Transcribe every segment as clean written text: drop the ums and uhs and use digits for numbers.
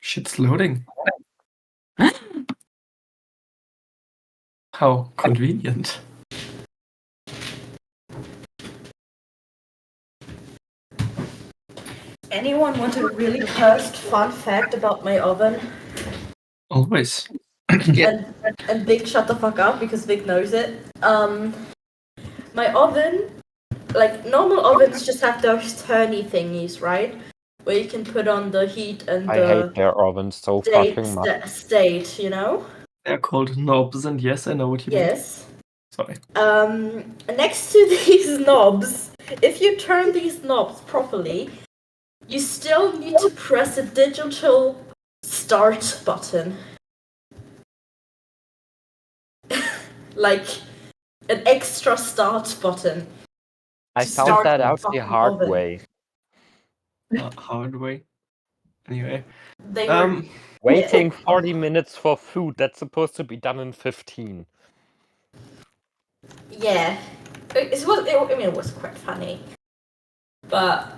Shit's loading. How convenient. Anyone want a really cursed fun fact about my oven? Always. And Vic, shut the fuck up because Vic knows it. My oven, like normal ovens just have those turny thingies, right? Where you can put on the heat and I hate their ovens so fucking much. state, you know? They're called knobs, and yes, I know what you mean. Yes. Sorry. Next to these knobs, if you turn these knobs properly, you still need to press a digital start button. Like an extra start button. I found that out the hard way. Hard way. Anyway. They were waiting 40 minutes for food that's supposed to be done in 15. Yeah. It was quite funny. But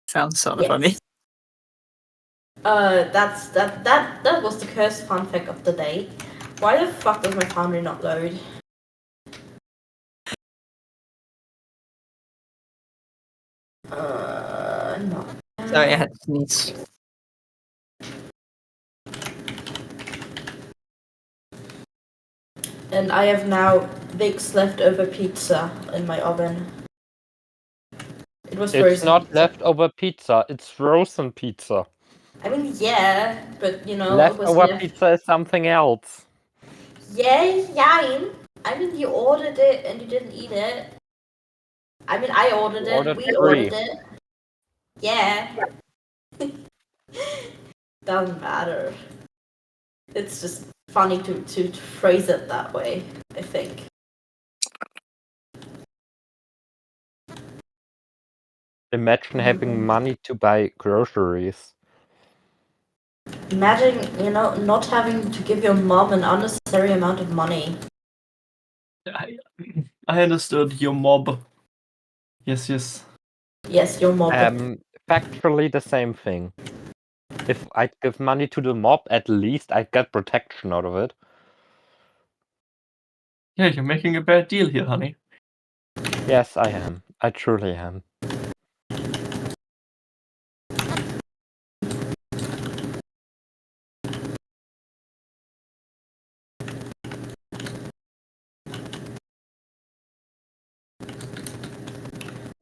sounds sort of funny. That was the cursed fun fact of the day. Why the fuck does my Foundry not load? No. Sorry, I had to sneeze. And I have now Vic's leftover pizza in my oven. It was frozen. It's not leftover pizza, it's frozen pizza. I mean, yeah, but you know, leftover pizza is something else. Yeah. I mean, you ordered it and you didn't eat it. I mean, I ordered it. We ordered it. Yeah. Doesn't matter. It's just funny to phrase it that way, I think. Imagine having money to buy groceries. Imagine, not having to give your mom an unnecessary amount of money. I understood your mob. Yes. Yes, your mob. Factually the same thing. If I'd give money to the mob, at least I'd get protection out of it. Yeah, you're making a bad deal here, honey. Yes, I am. I truly am.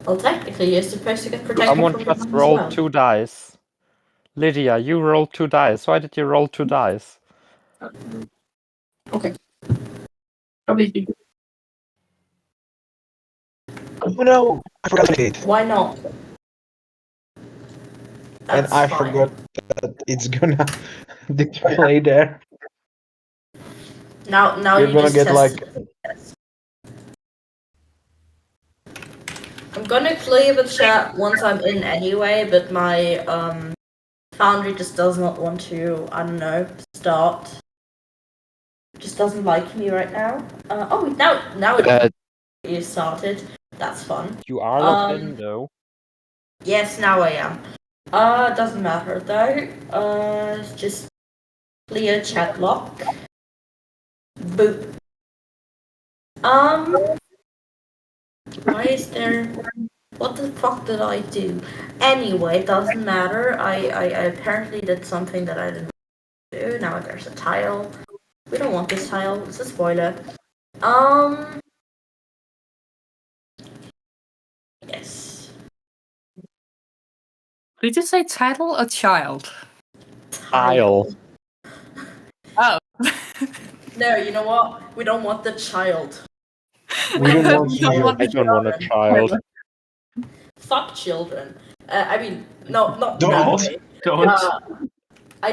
Well, technically, you're supposed to get protection. Someone just rolled 2 dice. Lydia, you rolled 2 dice. Why did you roll 2 dice? Okay. Probably. Oh no! I forgot to eat. Why not? And I forgot that it's gonna display there. Now you're gonna get like. I'm gonna clear the chat once I'm in anyway, but my Foundry just does not want to, I don't know, start. Just doesn't like me right now. Now it started. That's fun. You are logged in though. Yes, now I am. Doesn't matter though. Just clear chat lock. Boop. Why is there... What the fuck did I do? Anyway, doesn't matter. I apparently did something that I didn't do. Now there's a tile. We don't want this tile. It's a spoiler. Yes. Did you say title or child? Tile. Oh. No, you know what? We don't want the child. We don't want I don't want a child. Fuck children. I mean, not Don't. that way. Don't. I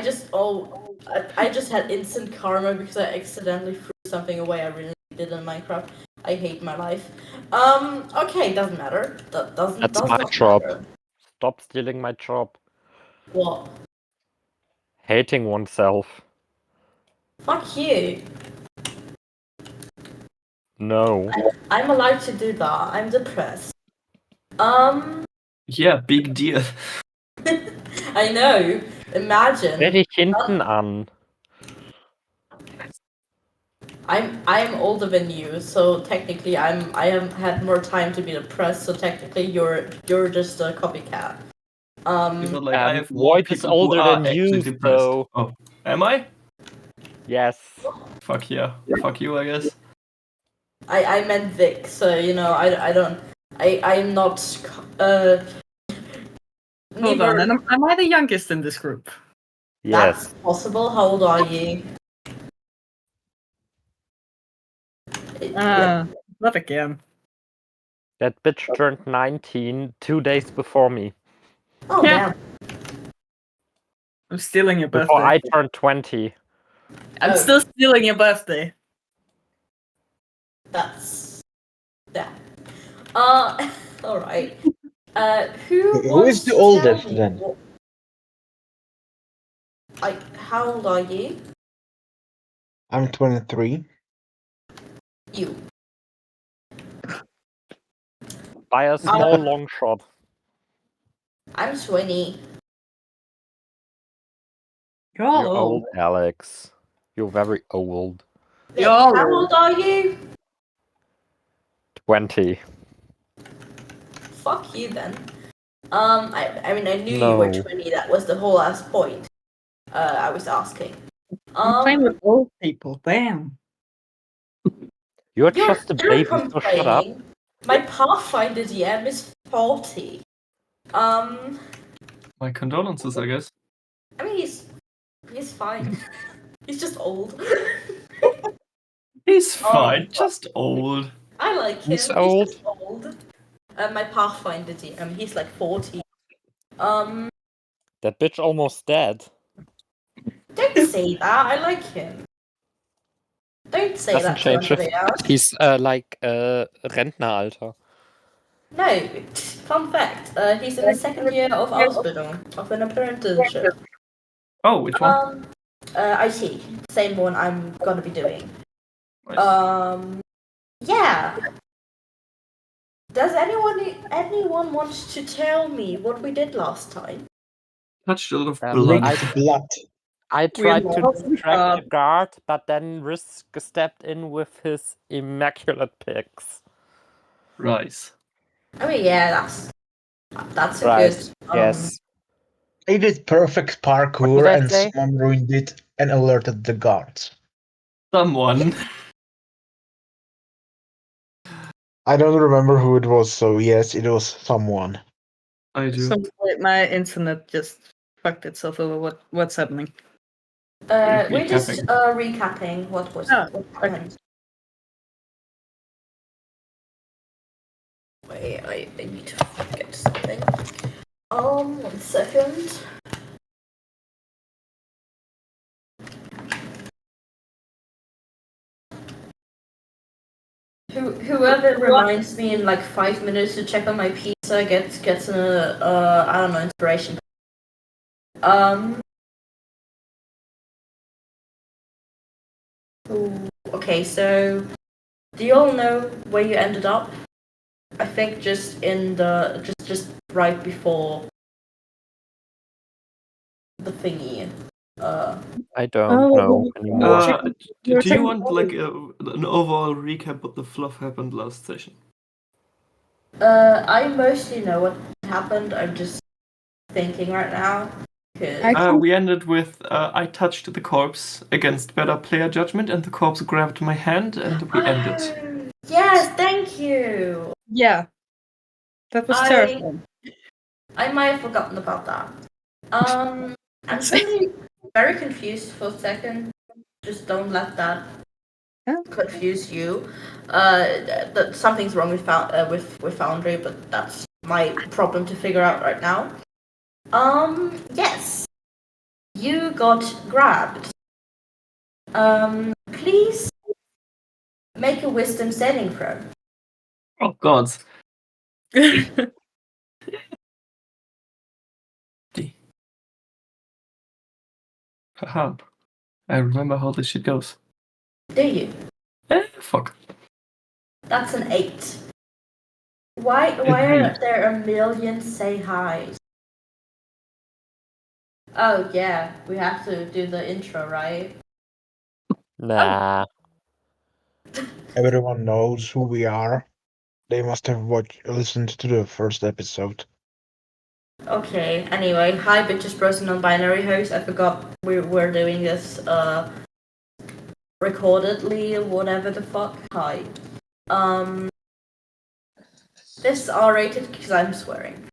just had instant karma because I accidentally threw something away I really did in Minecraft. I hate my life. Okay, doesn't matter. That's my job. Stop stealing my job. What? Hating oneself. Fuck you. No. I'm allowed to do that. I'm depressed. Yeah, big deal. I know. Imagine. Stell dich hinten an. I'm older than you, so technically I have had more time to be depressed. So technically you're just a copycat. But like, I have more Void is people who older are than actually you, depressed. so Oh, am I? yes. Fuck yeah. Fuck you, I guess. I meant Vic, so you know I'm not Hold on, neither. and am I the youngest in this group? Yes. That's possible. How old are you? Not again. That bitch turned 19 2 days before me. Oh Yeah. damn. I'm stealing your Before birthday. I turned 20. I'm Oh. still stealing your birthday. That's yeah. All right. Who Who is wants the to oldest tell me then? what- how old are you? I'm 23. You. By a small long shot. I'm 20. You're all You're old. old, Alex. You're very old. Vic, You're all how old. old are you? 20. Fuck you then. I mean I knew you were No. 20. That was the whole last point. I was asking. I'm playing with old people. Damn. You're just a You're baby, so shut up. complaining. My Pathfinder DM is 40. My condolences, I guess. I mean he's fine. He's just old. He's fine, just old. I like him. He's old. Just old. My Pathfinder DM, he's like 40. That bitch almost dead. Don't say that. I like him. Don't say Doesn't that to change it. anybody else. He's like Rentneralter. No. Fun fact. He's in the second year of Ausbildung, of an apprenticeship. Oh, which one? IT. Same one I'm gonna be doing. Nice. Yeah. Does anyone want to tell me what we did last time? Touched a lot of Um, blood. Licked blood. I tried to lost the distract guard. the guard, but then Risk stepped in with his immaculate picks. Rice. I mean, yeah, that's a Right. good. Yes. I did perfect What parkour did I and say? someone ruined it and alerted the guards. Someone. I don't remember who it was, so yes, it was someone. I do. Some point my internet just fucked itself over. What's happening? We're just recapping what happened. Wait, I need to get something. 1 second. Whoever reminds me in like 5 minutes to check on my pizza gets an I don't know, inspiration. Okay, so do you all know where you ended up? I think just in the just right before the thingy. I don't know anymore. Do you want like an overall recap what the fluff happened last session? I mostly know what happened. I'm just thinking right now. We ended with I touched the corpse against better player judgment, and the corpse grabbed my hand, and we ended. Yes, thank you. Yeah. That was terrifying. I might have forgotten about that. I'm suddenly very confused for a second. Just don't let that confuse you. That something's wrong with Foundry, but that's my problem to figure out right now. Yes, you got grabbed. Please make a wisdom saving throw. Oh God. Haha. I remember how this shit goes. Do you? Fuck. That's an 8. Why are there a million say hi's? Oh yeah, we have to do the intro, right? Nah. Everyone knows who we are. They must have listened to the first episode. Okay, anyway, hi bitches, bros, and non-binary hosts. I forgot we're doing this recordedly, whatever the fuck. Hi. This is R-rated because I'm swearing.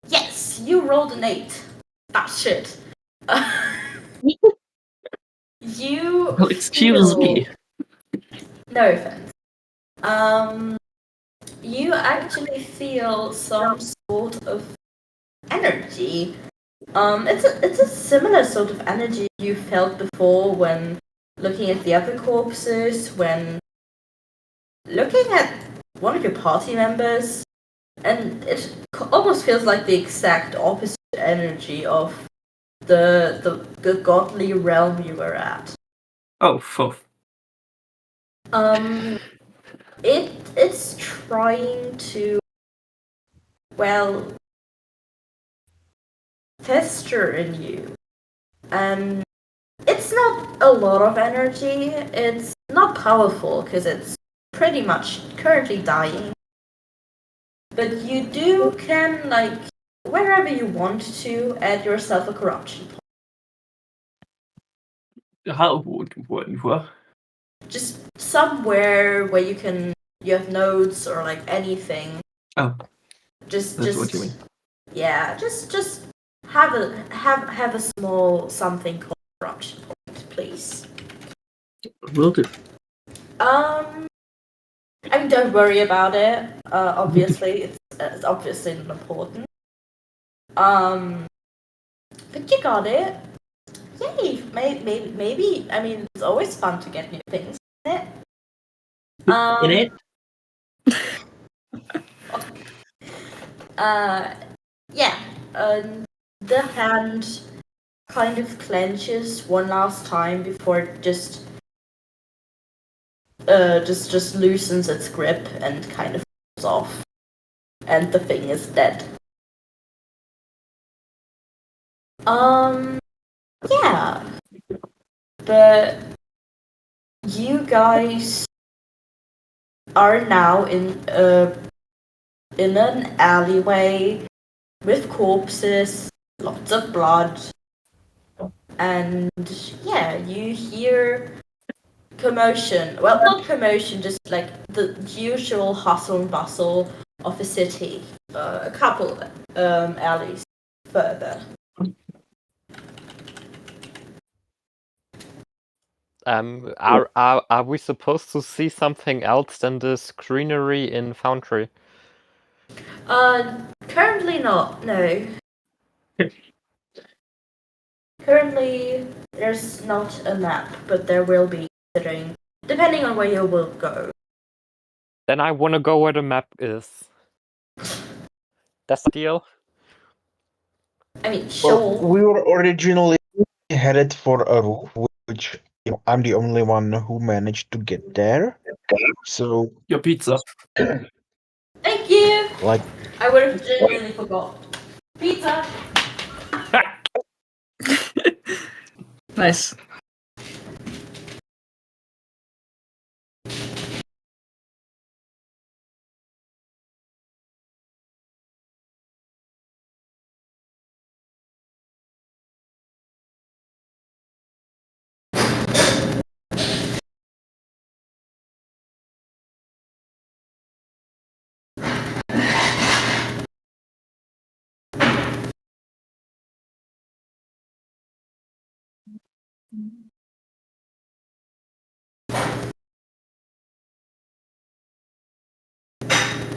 Yes, you rolled an 8. That shit. You Well, excuse feel... me. No offense. You actually feel some sort of energy. It's a similar sort of energy you felt before when looking at the other corpses, when looking at one of your party members, and it almost feels like the exact opposite energy of the godly realm you were at. Oh, fuck. It's trying to, well, fester in you, and it's not a lot of energy. It's not powerful because it's pretty much currently dying. But you can, like, wherever you want to, add yourself a corruption point. How? What? Just somewhere where you have nodes or like anything. Oh, Just that's what you mean. Yeah, just have a small something called corruption point, please. Will do. I mean, don't worry about it. Obviously, it's obviously not important. But you got it. Yay! Maybe. I mean, it's always fun to get new things. Isn't it? In it? Yeah. The hand kind of clenches one last time before it just loosens its grip and kind of falls off, and the thing is dead. Yeah, but you guys are now in an alleyway with corpses, lots of blood, and yeah, you hear commotion. Well, not commotion, just like the usual hustle and bustle of a city. A couple alleys further. Are we supposed to see something else than this greenery in Foundry? Currently not. No. Currently, there's not a map, but there will be, depending on where you will go. Then I wanna go where the map is. That's the deal. I mean, sure. Well, we were originally headed for a roof, which I'm the only one who managed to get there. So, Your pizza. Thank you! like, I would have genuinely forgot. Pizza! Nice.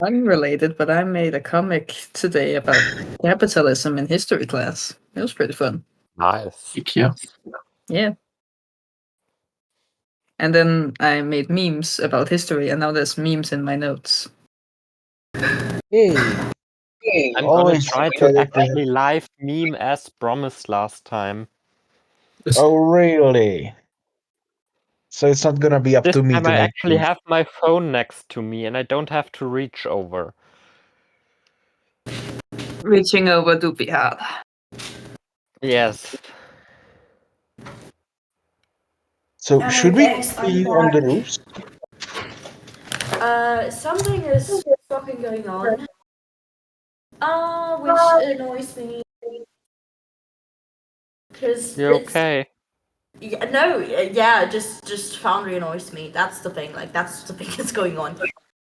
Unrelated, but I made a comic today about capitalism in history class. It was pretty fun. Nice. Yeah. Yeah. And then I made memes about history, and now there's memes in my notes. hey, I'm gonna always try get to it. actually live meme as promised last time. Oh, really? So it's not gonna be up This to me time to I make actually sure. have my phone next to me and I don't have to reach over. Reaching over do be hard. Yes. So should we Guys, I'm be on the back. roofs? Something is fucking going on. Which annoys me. Cause You it's okay? yeah, no, yeah, just Foundry annoys me. That's the thing. Like that's the thing that's going on.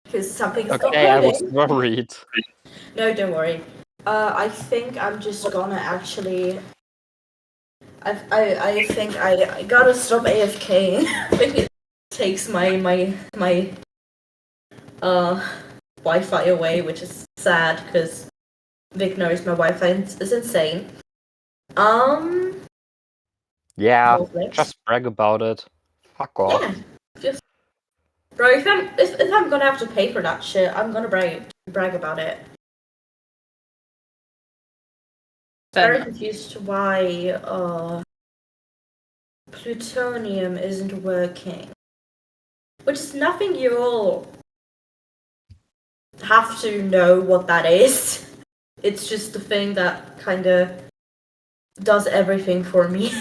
Because something is not Okay, I was loading. worried. No, don't worry. I think I'm just gonna actually. I think I gotta stop AFK. I think it takes my Wi-Fi away, which is sad because Vic knows my Wi-Fi is insane. Yeah, Netflix. just brag about it. Fuck off. Yeah, just bro. If I'm gonna have to pay for that shit, I'm gonna brag about it. Very confused why plutonium isn't working. Which is nothing you all have to know what that is. It's just the thing that kind of does everything for me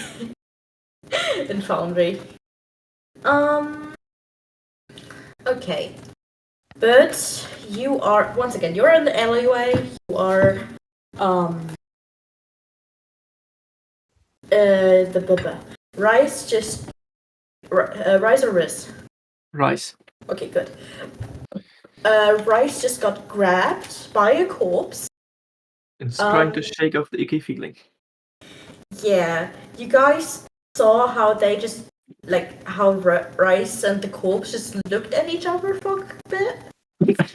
in Foundry. Okay. But you are, once again, you're in the alleyway. You are, Rice just, Rice or Riz? Rice. Okay, good. Rice just got grabbed by a corpse. It's trying to shake off the icky feeling. Yeah, you guys saw how they just, like, how Rice and the corpse just looked at each other for a bit?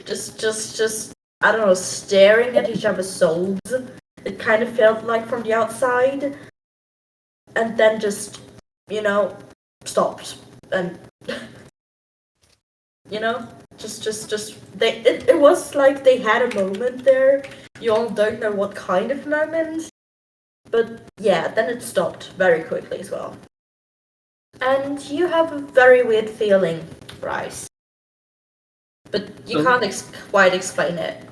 just, I don't know, staring at each other's souls. It kind of felt like from the outside. And then just, stopped. And, it was like they had a moment there. You all don't know what kind of moment. But yeah, then it stopped very quickly as well. And you have a very weird feeling, Rice. But you can't quite explain it.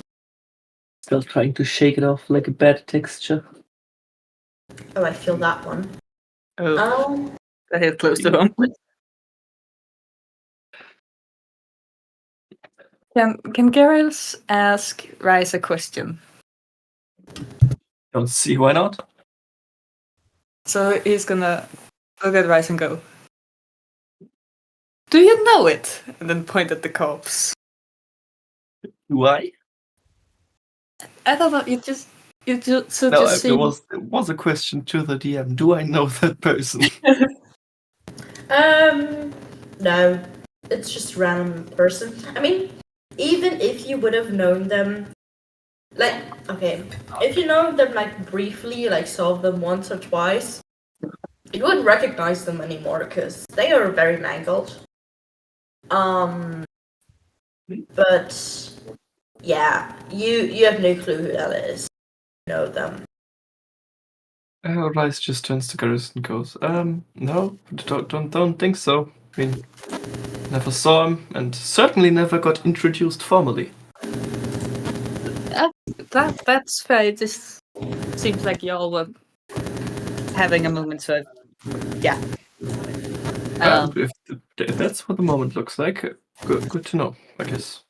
Still trying to shake it off like a bad texture. Oh, I feel that one. Oh. I hit close to home. Can Garrus ask Rice a question? Don't see why not. So he's gonna look at Rice and go, "Do you know it?" And then point at the corpse. Why? I don't know. You just so No, just it see. was a question to the DM. Do I know that person? No. It's just a random person. I mean, even if you would have known them, like, okay, if you know them, like, briefly, like, saw them once or twice, you wouldn't recognize them anymore, because they are very mangled. But, yeah, you have no clue who that is. You know them. Rice just turns to Garrus and goes, no, don't think so. I mean, never saw him, and certainly never got introduced formally. That's fair. It just seems like y'all were having a moment. So yeah. If that's what the moment looks like, good to know, I guess.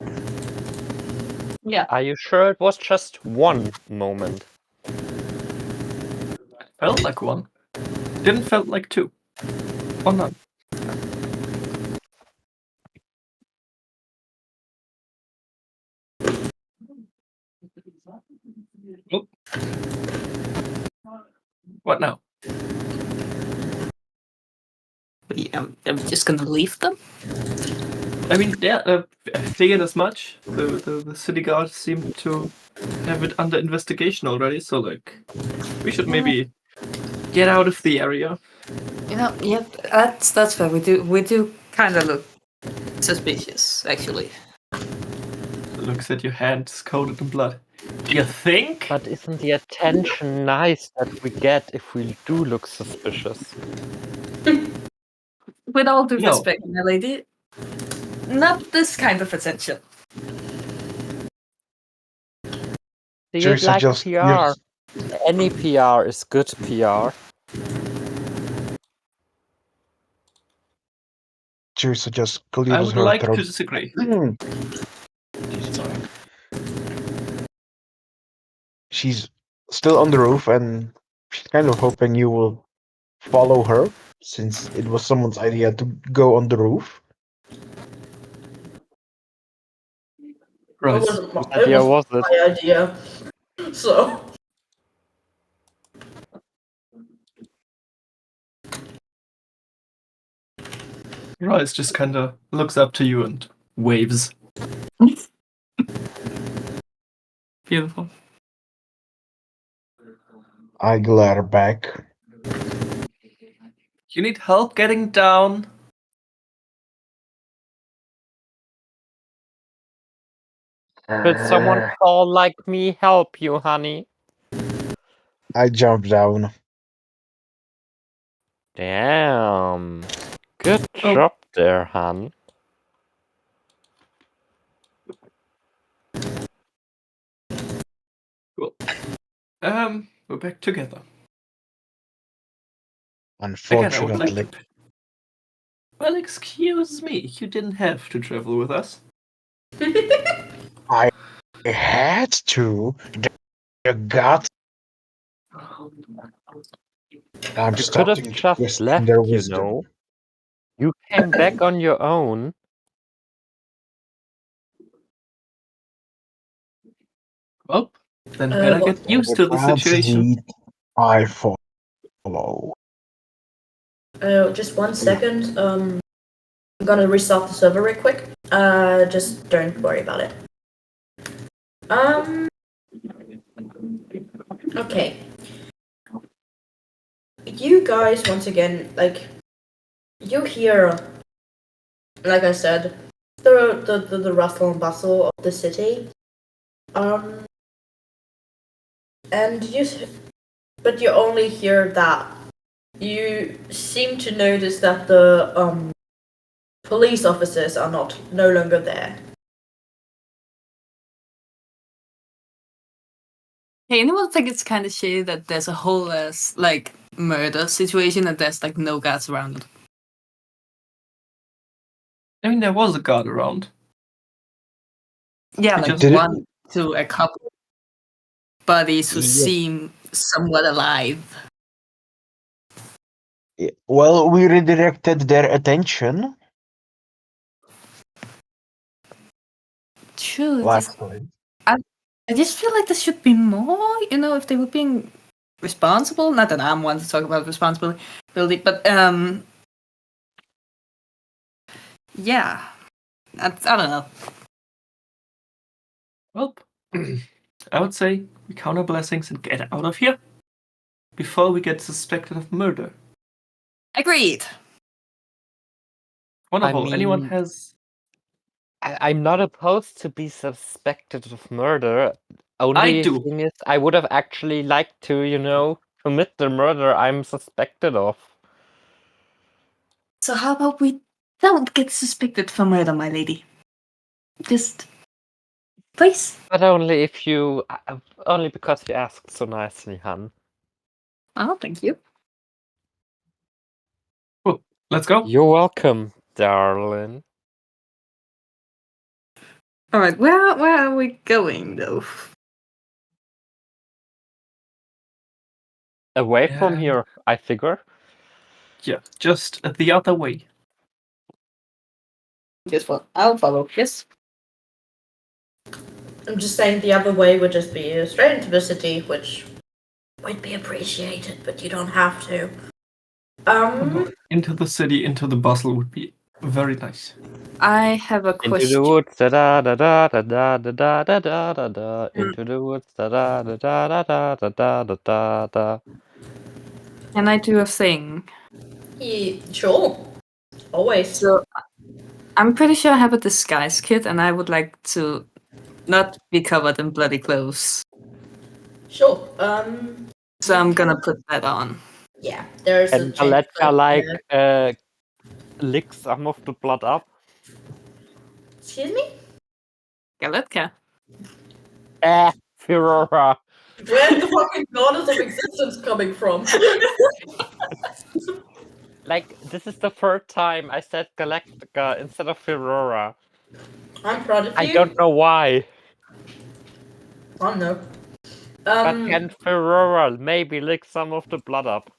Yeah. Are you sure it was just one moment? Felt like one. Didn't felt like two. Or none. Oh. What now? I'm just gonna leave them. I mean, yeah, I figured as much. The city guards seem to have it under investigation already, so like, we should maybe get out of the area. Yeah, that's fair. We do kind of look suspicious, actually. Looks at your hands coated in blood. You think? But isn't the attention nice that we get if we do look suspicious? With all due No. respect, my lady, not this kind of attention. Do you Teresa, like just PR? Any PR is good PR. Teresa just I clears would her like throat. to disagree. Sorry. She's still on the roof, and she's kind of hoping you will follow her, since it was someone's idea to go on the roof. It Right. wasn't Whose it idea was was it? my idea. So Rice just kind of looks up to you and waves. Beautiful. I glare back. You need help getting down? Could someone tall like me help you, honey? I jump down. Damn. Good Oh. job there, hon. Cool. We're back together. Again, I would like Unfortunately, to. Well, excuse me. You didn't have to travel with us. I had to. The god. I'm You just could have starting to just question left, their you wisdom. know. You came back on your own. Well, then better well, get used to the God's situation. lead, I follow. just 1 second. I'm gonna restart the server real quick. Just don't worry about it. Okay. You guys, once again, like, you hear, like I said, the rustle and bustle of the city. And but you only hear that. You seem to notice that the police officers are no longer there. Hey, anyone think it's kind of shitty that there's a whole like murder situation and there's like no guards around? I mean, there was a guard around. Yeah, We like just- Did it- one to a couple bodies who Yeah. seem somewhat alive. Well, we redirected their attention True. last time. I just feel like there should be more. You know, if they were being responsible. Not that I'm one to talk about responsibility, but yeah, I don't know. Well, I would say we count our blessings and get out of here before we get suspected of murder. Agreed. Wonderful. Anyone mean- has? I'm not opposed to be suspected of murder. Only do. thing is, I would have actually liked to, you know, commit the murder I'm suspected of. So how about we don't get suspected for murder, my lady? Just, please. But only if you, only because you asked so nicely, hun. Oh, thank you. Let's go. You're welcome, darling. All right, where are we going though? Away from Yeah. here, I figure. Yeah, just the other way. Just I'll follow. Yes. I'm just saying the other way would just be straight into the city, which would be appreciated, but you don't have to. Into the city, into the bustle would be very nice. I have a Into question. the woods, da da da da da da da da da da da. Into the woods, da da da da da da da da da da. Can I do a thing? Yeah, sure. Always. So, I'm pretty sure I have a disguise kit, and I would like to not be covered in bloody clothes. Sure. So I'm gonna put that on. Yeah, there's a And change of Galetka clothes there. lick some of the blood up. Excuse me? Galetka. Furora. Where's the fucking goddess of existence coming from? Like, this is the third time I said Galactica instead of Furora. I'm proud of you. I don't know why. I don't know. But can Furora maybe lick some of the blood up?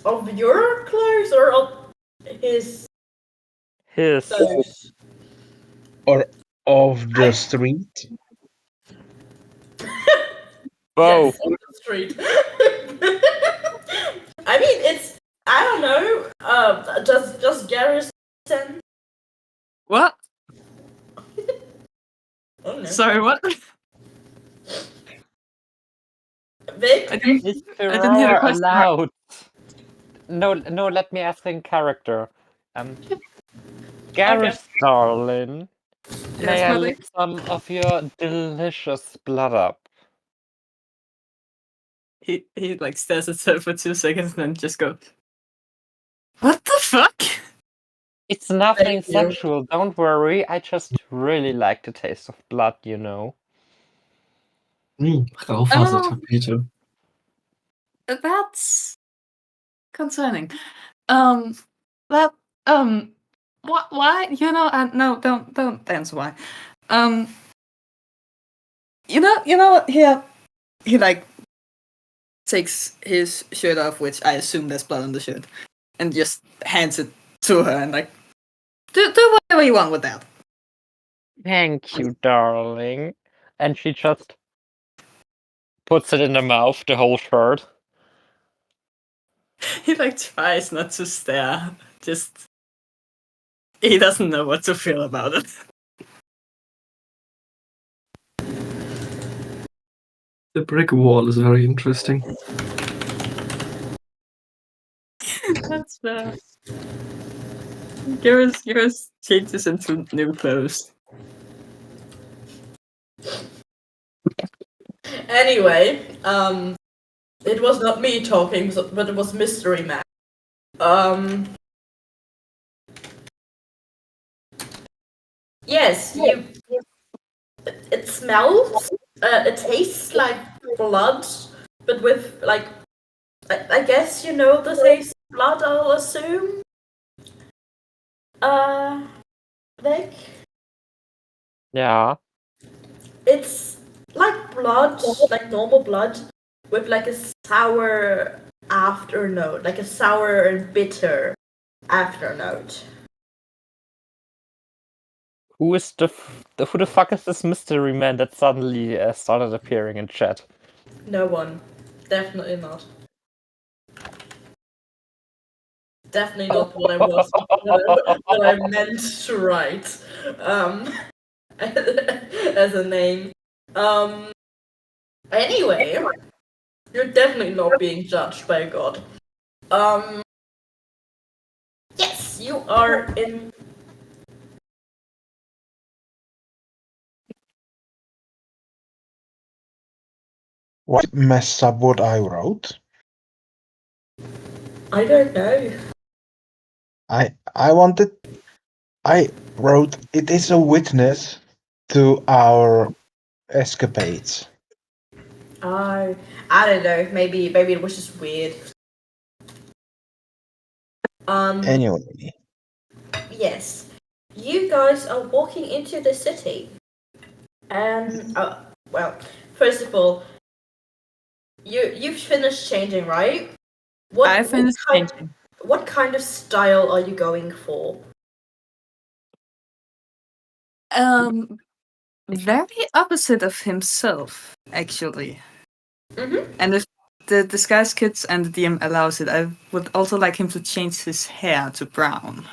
Of your clothes or of his His. clothes? Or of the street? Both. Yes, on the street. I mean, it's, I don't know. Just Garrison. What? Oh no. Sorry, what? Vic? I didn't. Is I didn't hear the Furora question. allowed? No, let me ask in character. Garrus, darling, may I my lick some of your delicious blood up? He like stares at her for 2 seconds and then just goes, "What the fuck?" It's nothing Thank you. sexual, don't worry. I just really like the taste of blood, you know. Raufasertapete. That's concerning. That why? You know, no, don't answer why. You know what? He like takes his shirt off, which I assume there's blood on the shirt, and just hands it to her and like, do whatever you want with that. Thank you, darling. And she just puts it in her mouth, the whole shirt. He like tries not to stare. Just he doesn't know what to feel about it. The brick wall is very interesting. That's fair. Yours changes into new clothes. Anyway, it was not me talking, but it was Mystery Man. Yes, it smells, it tastes like blood, but with, like, I guess you know the taste of blood, I'll assume? Vic? Yeah. It's like blood, like normal blood, with like a sour afternote, like a sour and bitter afternote. Who the fuck is this mystery man that suddenly started appearing in chat? No one. Definitely not. Definitely not what I was, what I meant to write. As a name. Anyway, you're definitely not being judged by a god. Yes, you are in. What messed up what I wrote? I don't know. I wrote it is a witness to our escapades. I don't know. Maybe it was just weird. Anyway. Yes. You guys are walking into the city. And well, first of all, you've finished changing, right? I finished changing. What kind of style are you going for? Very opposite of himself, actually. Mm-hmm. And if the disguise kits and the DM allows it, I would also like him to change his hair to brown.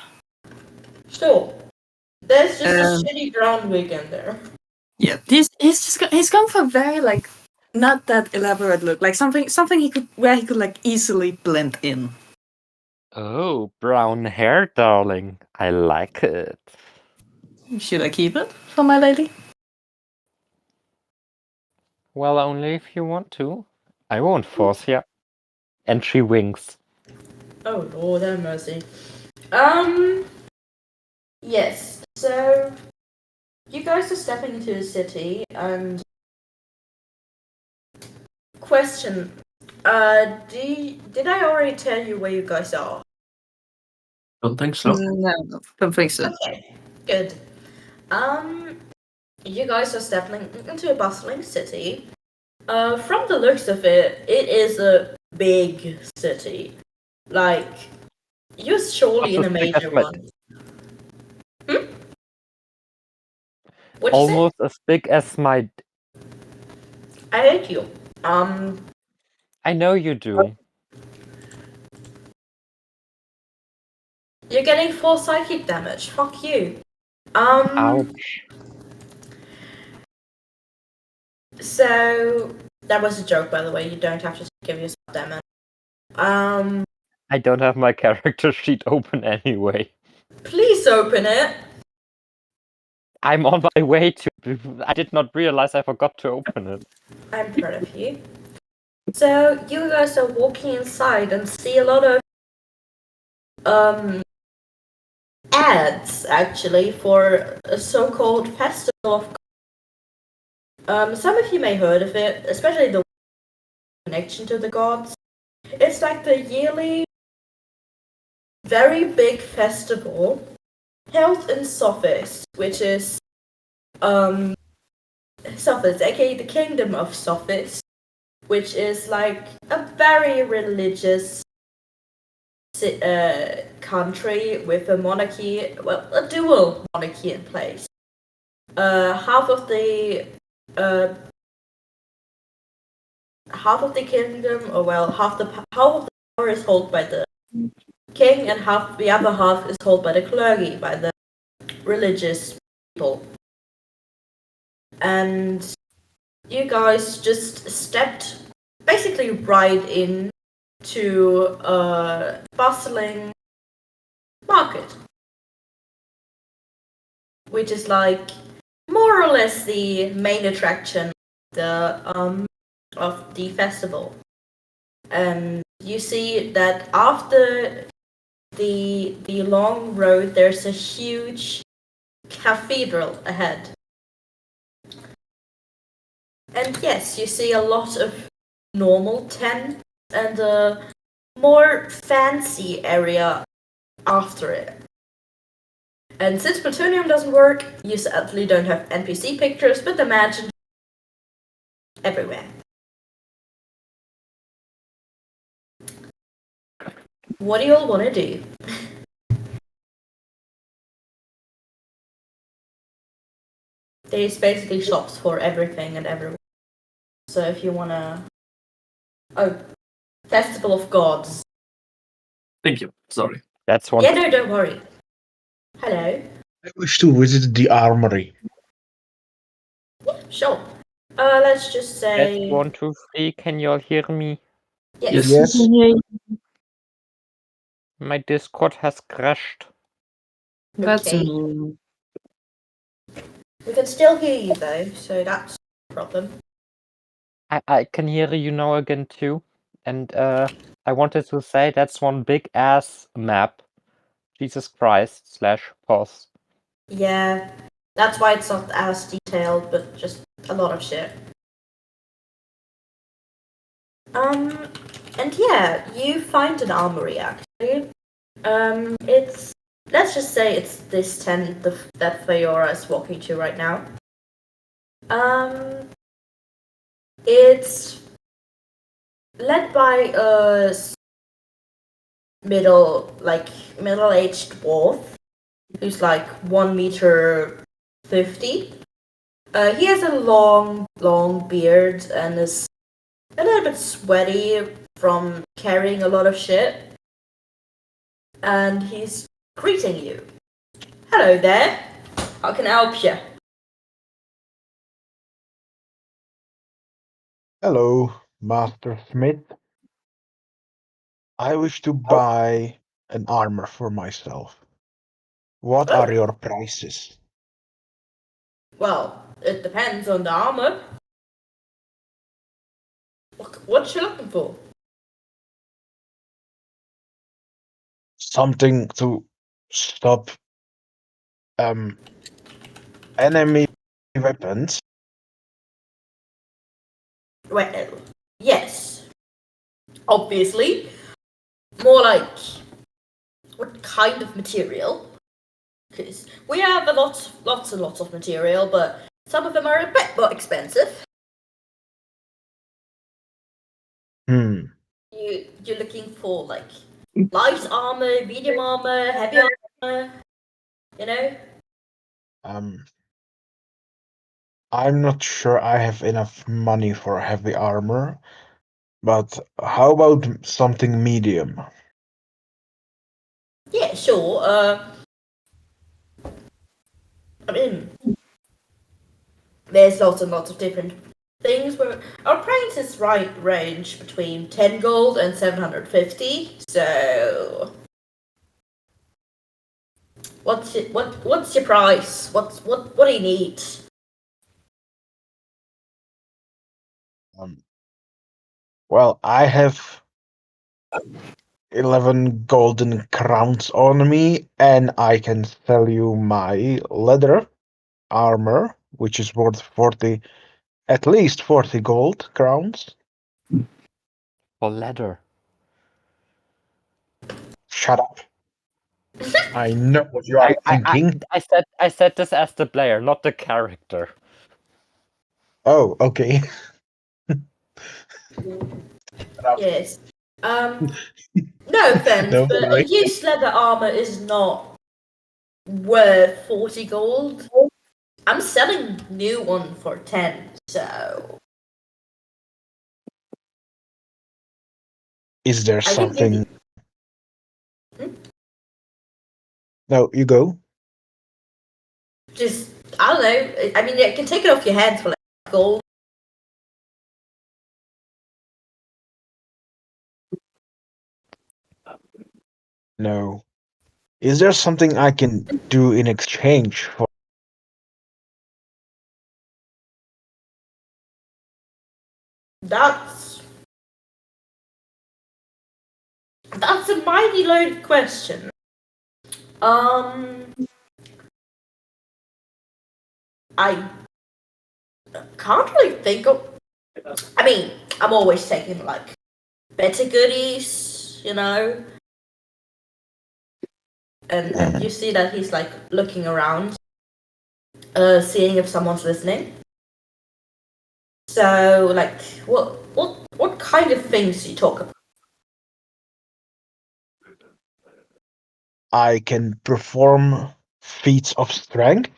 Sure. There's just a shitty brown wig in there. Yeah, he's gone for very like not that elaborate look, like something he could like easily blend in. Oh, brown hair, darling. I like it. Should I keep it for my lady? Well, only if you want to. I won't force you. And she winks. Oh Lord, have mercy. Yes. So you guys are stepping into the city, and question. Did I already tell you where you guys are? Don't think so. No, don't think so. Okay, good. You guys are stepping into a bustling city. From the looks of it, it is a big city. Like, you're surely in a Almost as big as major my- one. What'd you say? Almost as big as my. I hate you. I know you do. You're getting 4 psychic damage. Fuck you. Ouch. So that was a joke, by the way. You don't have to give yourself damage. I don't have my character sheet open anyway. Please open it. I'm on my way to. I did not realize I forgot to open it. I'm proud of you. So you guys are walking inside and see a lot of ads actually for a so-called festival of. Some of you may heard of it, especially the connection to the gods. It's like the yearly, very big festival held in Sophis, which is Sophis, aka the Kingdom of Sophis, which is like a very religious country with a monarchy, well, a dual monarchy in place. Half of the kingdom, or well, half of the power is held by the king, and the other half is held by the clergy, by the religious people. And you guys just stepped basically right in to a bustling market, which is like more or less the main attraction of the festival. And you see that after the long road, there's a huge cathedral ahead. And yes, you see a lot of normal tents and a more fancy area after it. And since plutonium doesn't work, you sadly don't have NPC pictures, but imagine everywhere. What do you all want to do? There's basically shops for everything and everyone. So if you wanna... Oh, Festival of Gods. Thank you. Sorry. That's one. Yeah, no, don't worry. Hello. I wish to visit the armory. Sure. Let's just That's say... 1, 2, 3. Can you all hear me? Yes. Yes. My Discord has crashed. That's Okay. mean. We can still hear you though, so that's no problem. I can hear you now again too. And I wanted to say that's one big ass map. Jesus Christ / pause. Yeah, that's why it's not as detailed, but just a lot of shit. And yeah, you find an armory actually. It's, let's just say it's this tent that Feora is walking to right now. It's led by a middle-aged dwarf who's like 1 meter 50. He has a long beard and is a little bit sweaty from carrying a lot of shit. And he's greeting you. Hello there. How can I help you? Hello, Master Smith. I wish to buy an armor for myself. What are your prices? Well, it depends on the armor. What you looking for? Something to stop enemy weapons. Well, yes, obviously. More like what kind of material? Because we have lots and lots of material, but some of them are a bit more expensive. You're looking for like light armor, medium armor, heavy armor. You know. I'm not sure I have enough money for heavy armor, but how about something medium? Yeah, sure. I mean, there's lots and lots of different things. Where our prices range between 10 gold and 750. So, what's your price? What do you need? Well, I have 11 golden crowns on me, and I can sell you my leather armor, which is worth 40, at least 40 gold crowns. For leather. Shut up. I know what you are thinking. I said this as the player, not the character. Oh, okay. Yes. No offense, Don't but worry. a used leather armor is not worth 40 gold. I'm selling new one for 10, so Is there I can give you. something? No, you go. Just, I don't know. I mean, I can take it off your hands for like gold. No. Is there something I can do in exchange for? That's a mighty loaded question. I can't really think of. I mean, I'm always taking like better goodies, you know. And you see that he's like looking around, seeing if someone's listening. So, like, what kind of things do you talk about? I can perform feats of strength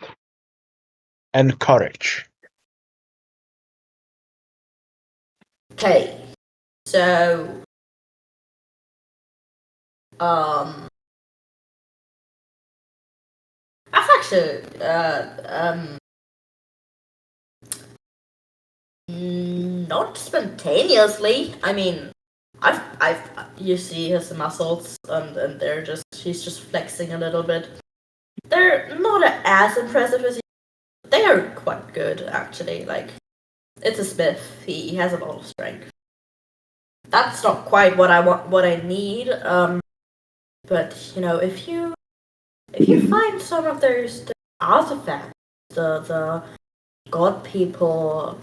and courage. Okay, so, I've actually, not spontaneously. I mean, you see his muscles, and he's just flexing a little bit. They're not as impressive as you. They are quite good, actually. Like, it's a smith. He has a lot of strength. That's not quite what I want. What I need. But you know, if you find some of those artifacts, the god people,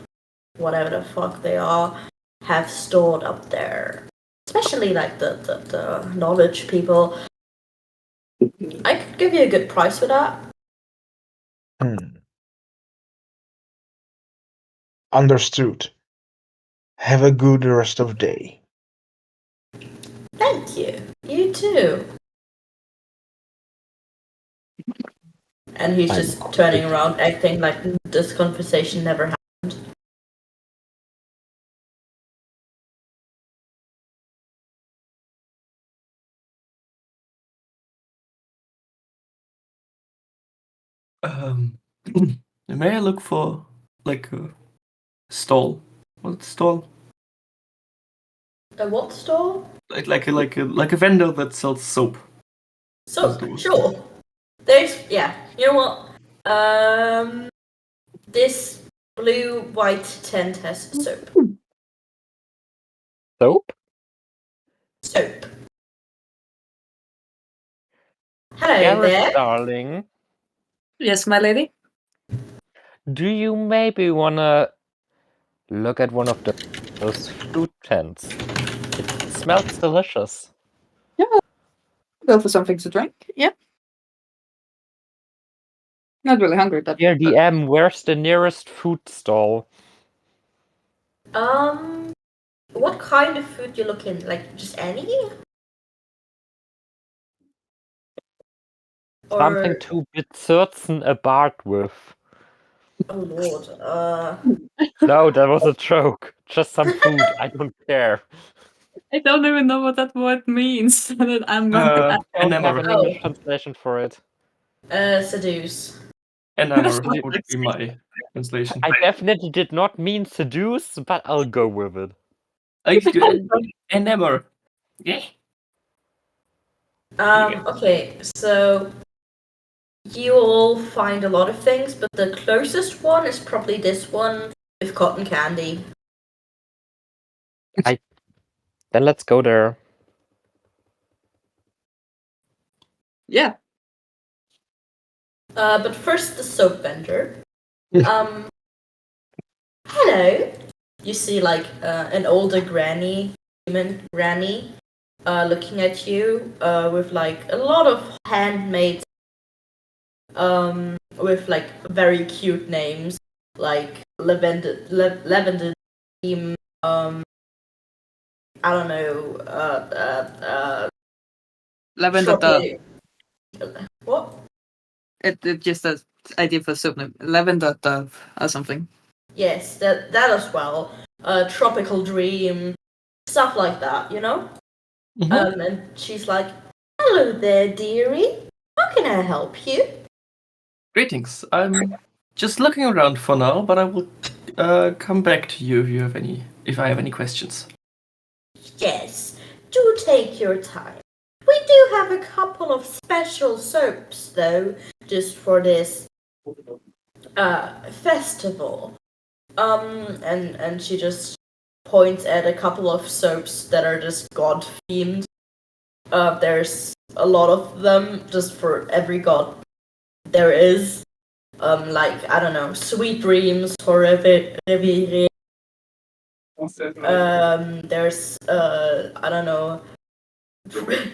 whatever the fuck they are, have stored up there, especially like the knowledge people, I could give you a good price for that. Understood. Have a good rest of day. Thank you. You too. And he's I'm just turning around, acting like this conversation never happened. May I look for like a stall? What's stall? A what store? Like a vendor that sells soap. So sure. There's You know what? This blue white tent has soap. Soap? Soap. Hello Garrett, there. darling, Yes, my lady. do you maybe wanna look at one of those fruit tents? It smells delicious. Go for something to drink. Yeah. Not really hungry, but Dear DM, where's the nearest food stall? What kind of food you looking? Like just any? Something Or to be certain about with. oh lord. No, that was a joke. Just some food. I don't care. I don't even know what that word means. That I'm going to I don't have an Oh. English translation for it. Seduce. Enamour Seduce. would be my translation. I definitely did not mean seduce, but I'll go with it. Enamour. Yeah. Okay, so you all find a lot of things, but the closest one is probably this one with cotton candy. Then let's go there. Yeah. But first the soap vendor. Hello. You see like an older human granny, looking at you, with like a lot of handmade, with like very cute names like lavender dream, I don't know, Lavender tropic. What? It just an idea for soup name. Lavender dove or something. Yes, that as well. Tropical dream, stuff like that, you know. Mhm. And she's like, "Hello there, dearie. How can I help you?" Greetings. I'm just looking around for now, but I will come back to you if I have any questions. Yes, do take your time. We do have a couple of special soaps, though, just for this festival. And she just points at a couple of soaps that are just god themed. There's a lot of them just for every god there is. Like I don't know, Sweet Dreams for Reverie. There's I don't know,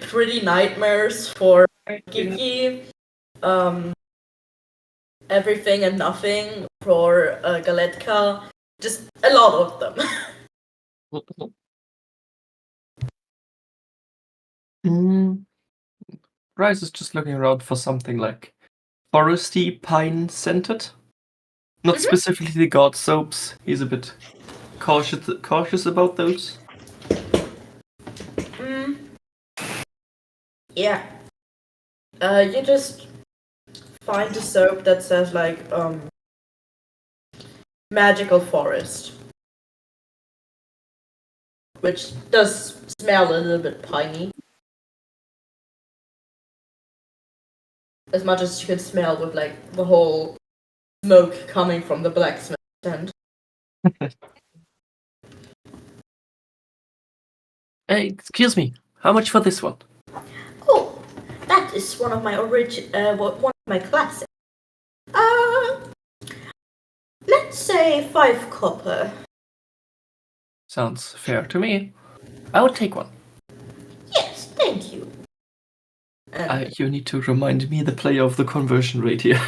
Pretty Nightmares for Kiki. Everything and Nothing for Galetka. Just a lot of them. Bryce is just looking around for something like foresty, pine scented. Not specifically the god soaps. He's a bit cautious about those. Yeah. You just find a soap that says like magical forest, which does smell a little bit piney. As much as you could smell with like the whole smoke coming from the blacksmith tent. Hey, excuse me. How much for this one? Oh, that is one of my one of my classics. Let's say 5 copper. Sounds fair to me. I would take one. Yes, thank you. And You need to remind me the player of the conversion rate here.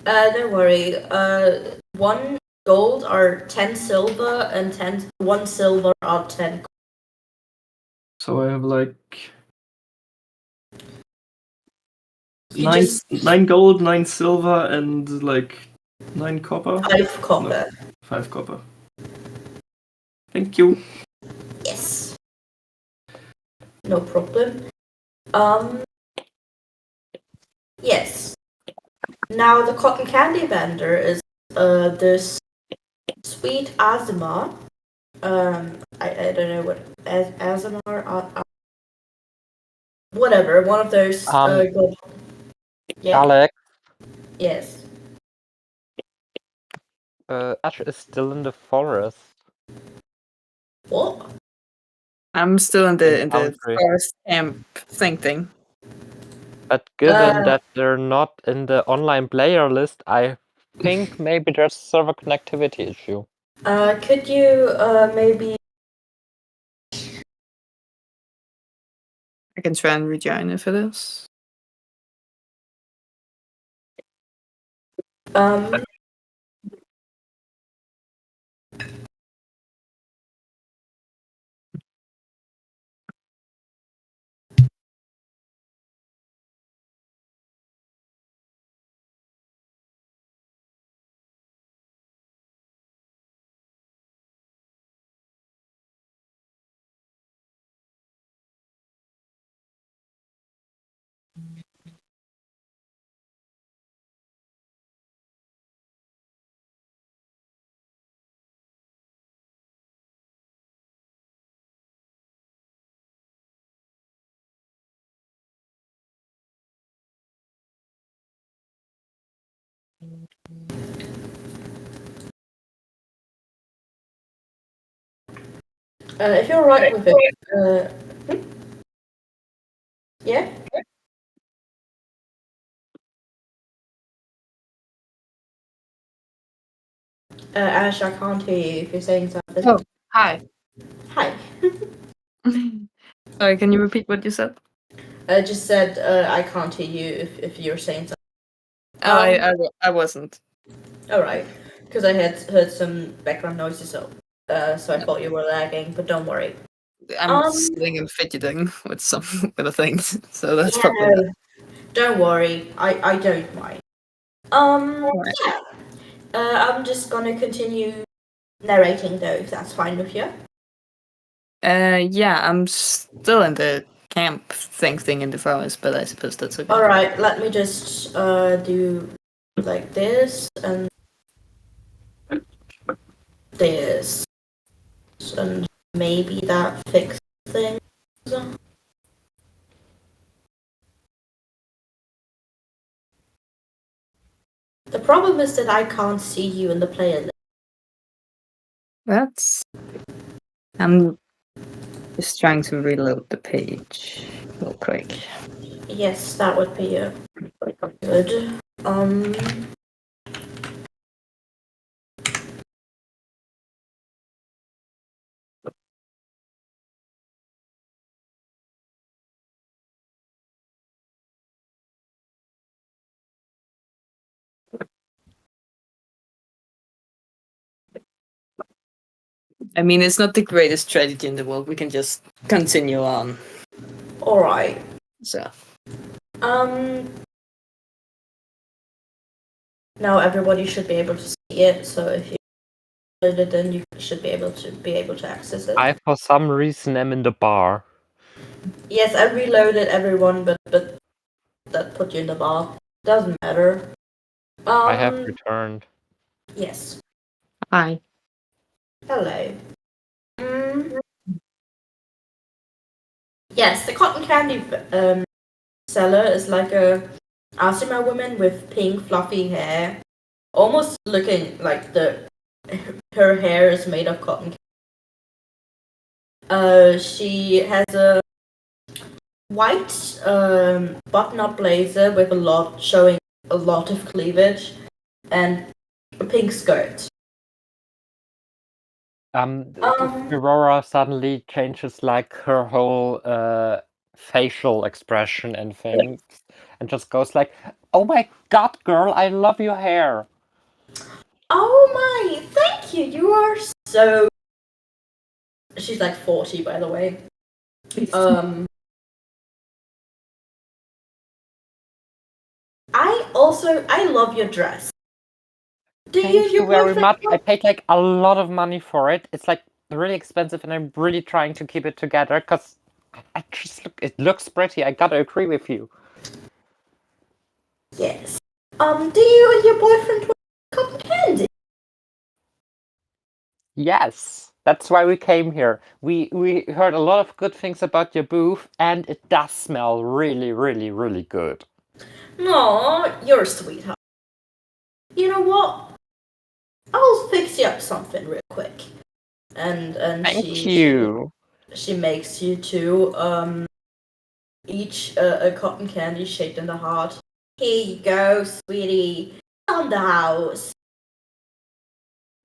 don't worry. 1 gold are 10 silver, and 1 silver are 10. So I have like You nine, just 9 gold, 9 silver, and like 9 copper. 5 copper. 5 copper. Thank you. Yes. No problem. Yes. Now the cotton candy vendor is this sweet Azimar. I don't know what Azimar. Whatever. One of those. Good. Yeah. Alex, Yes. Ash is still in the forest. What? I'm still in the Foundry. forest camp thing. But given that they're not in the online player list, I think maybe there's a server connectivity issue. Could you maybe? I can try and rejoin if it is. If you're right with it, yeah. Ash, I can't hear you if you're saying something. Oh, hi. Hi. Sorry, can you repeat what you said? I just said I can't hear you if you're saying something. Oh, I wasn't. All right, because I had heard some background noises, so I thought you were lagging. But don't worry. I'm sitting and fidgeting with some with the things, so that's Yeah, probably no, don't worry. I don't mind. Right. Yeah. I'm just gonna continue narrating though, if that's fine with you. Yeah, I'm still in the camp thing in the forest, but I suppose that's okay. All right, let me just do like this and this, and maybe that fixes things. The problem is that I can't see you in the player list. I'm just trying to reload the page real quick. Yes, that would be good. I mean, it's not the greatest strategy in the world. We can just continue on. All right. So Now everybody should be able to see it. So if you load it, then you should be able to access it. I, for some reason, am in the bar. Yes, I reloaded everyone, but that put you in the bar. Doesn't matter. I have returned. Yes. hi. Hello. Yes, the cotton candy seller is like a Asima woman with pink fluffy hair, almost looking like her hair is made of cotton. She has a white button-up blazer with showing a lot of cleavage, and a pink skirt. Aurora suddenly changes like her whole facial expression and things, and just goes like, "Oh my god, girl, I love your hair." Oh my, thank you. You are so. She's like 40, by the way. I love your dress. Thank you very much. I paid like a lot of money for it. It's like really expensive, and I'm really trying to keep it together because it looks pretty. I gotta agree with you. Yes. Do you and your boyfriend want cotton candy? Yes, that's why we came here. We heard a lot of good things about your booth, and it does smell really, really, really good. Aw, you're a sweetheart. You know what? I'll fix you up something real quick. And Thank you. she makes you to each a cotton candy shaped in the heart. Here you go, sweetie. On the house.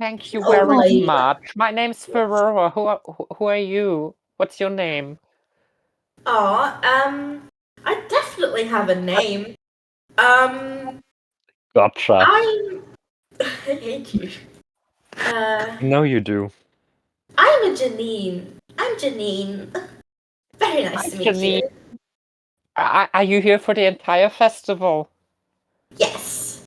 Thank you Oh, very lady. much. My name's Ferrara. Who are you? What's your name? I definitely have a name. Um, Gotcha. I hate you. No, you do. I'm a Janine. I'm Janine. Very nice to meet Janine. you. Are you here for the entire festival? Yes.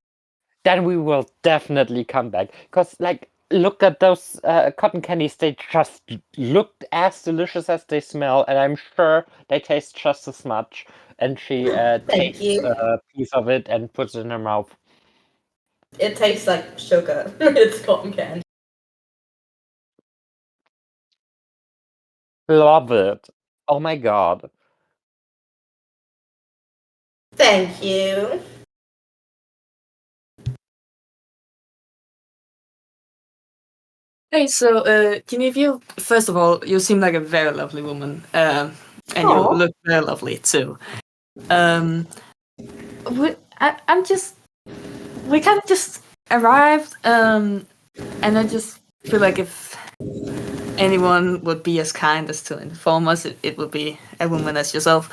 Then we will definitely come back. Because, like, look at those cotton candies. They just look as delicious as they smell, and I'm sure they taste just as much. And she Thank takes you. a piece of it and puts it in her mouth. It tastes like sugar. It's cotton candy. Love it. Oh my god. Thank you. Hey, so Genevieve, first of all, you seem like a very lovely woman, and you Aw. look very lovely too. I'm just, we kind of just arrived, and I just feel like if anyone would be as kind as to inform us, it would be a woman as yourself.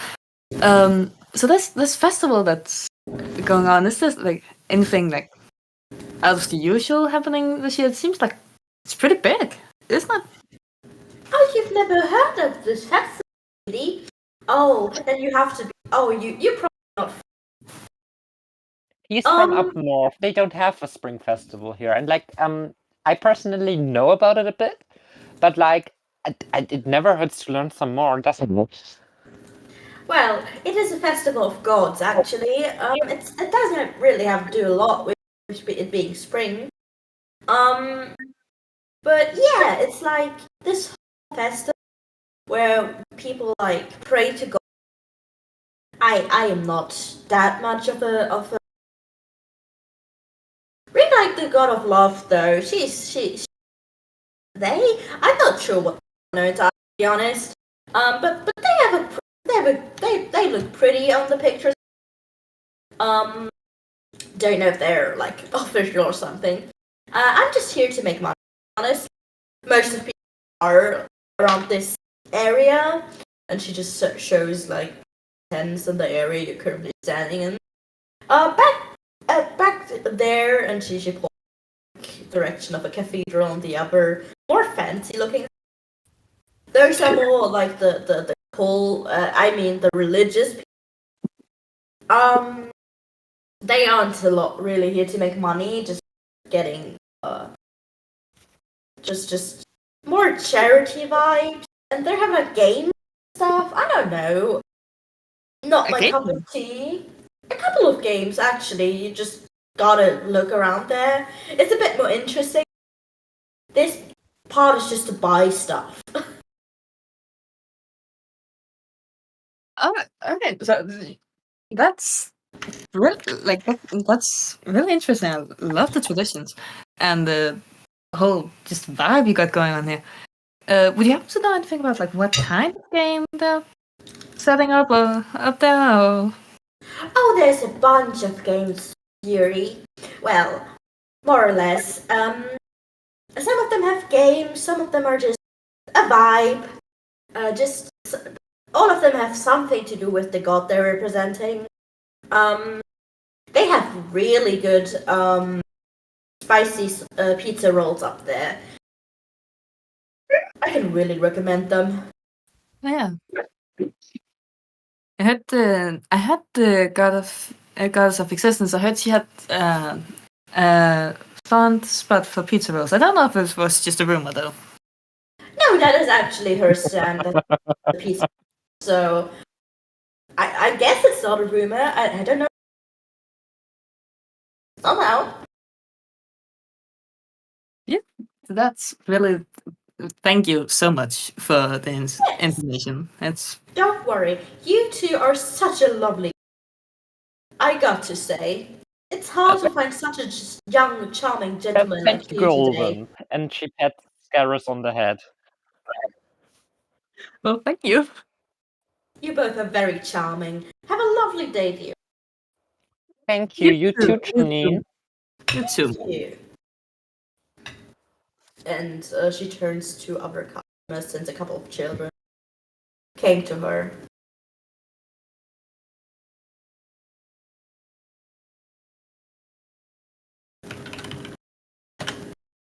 So this festival that's going on, is this like anything like out of the usual happening this year? It seems like it's pretty big, isn't it? Oh, you've never heard of this festival, lady? Oh, then you have to be. Oh, you're probably not. He's from up north. They don't have a spring festival here. And like, I personally know about it a bit, but like, it never hurts to learn some more, doesn't it? Well, it is a festival of gods, actually. It doesn't really have to do a lot with it being spring. But yeah, it's like this whole festival where people like pray to God. I am not that much of a. We like the god of love, though. I'm not sure what they to be honest. But they look pretty on the pictures. Don't know if they're like official or something. I'm just here to make money. Honest, most of the people are around this area, and she just shows like tents in the area you're currently standing in. Back there, and she points direction of a cathedral on the upper, more fancy looking. There's some more like the whole, the religious. They aren't a lot really here to make money, just getting just more charity vibes, and they're having a game stuff. I don't know, not my cup of tea. A couple of games actually. You just gotta look around there. It's a bit more interesting. This part is just to buy stuff. Oh, okay. So that's that's really interesting. I love the traditions and the whole just vibe you got going on here. Would you happen to know anything about like what kind of game they're setting up there? Or... Oh, there's a bunch of games, Yuri. Well, more or less. Some of them have games. Some of them are just a vibe. Just all of them have something to do with the god they're representing. They have really good spicy pizza rolls up there. I can really recommend them. Yeah. I had the goddess of existence. I heard she had fond spot for pizza rolls. I don't know if it was just a rumor though. No, that is actually her stand. The pizza. So I guess it's not a rumor. I don't know. Somehow. Yeah, that's really. Thank you so much for the information. It's Don't worry. You two are such a lovely. I got to say, it's hard to find such a young, charming gentleman Thank like you, you today. Golden. And she pats Scarus on the head. Well, thank you. You both are very charming. Have a lovely day, dear. Thank you. You too, You Janine. You too. Thank you. And she turns to other customers since a couple of children came to her.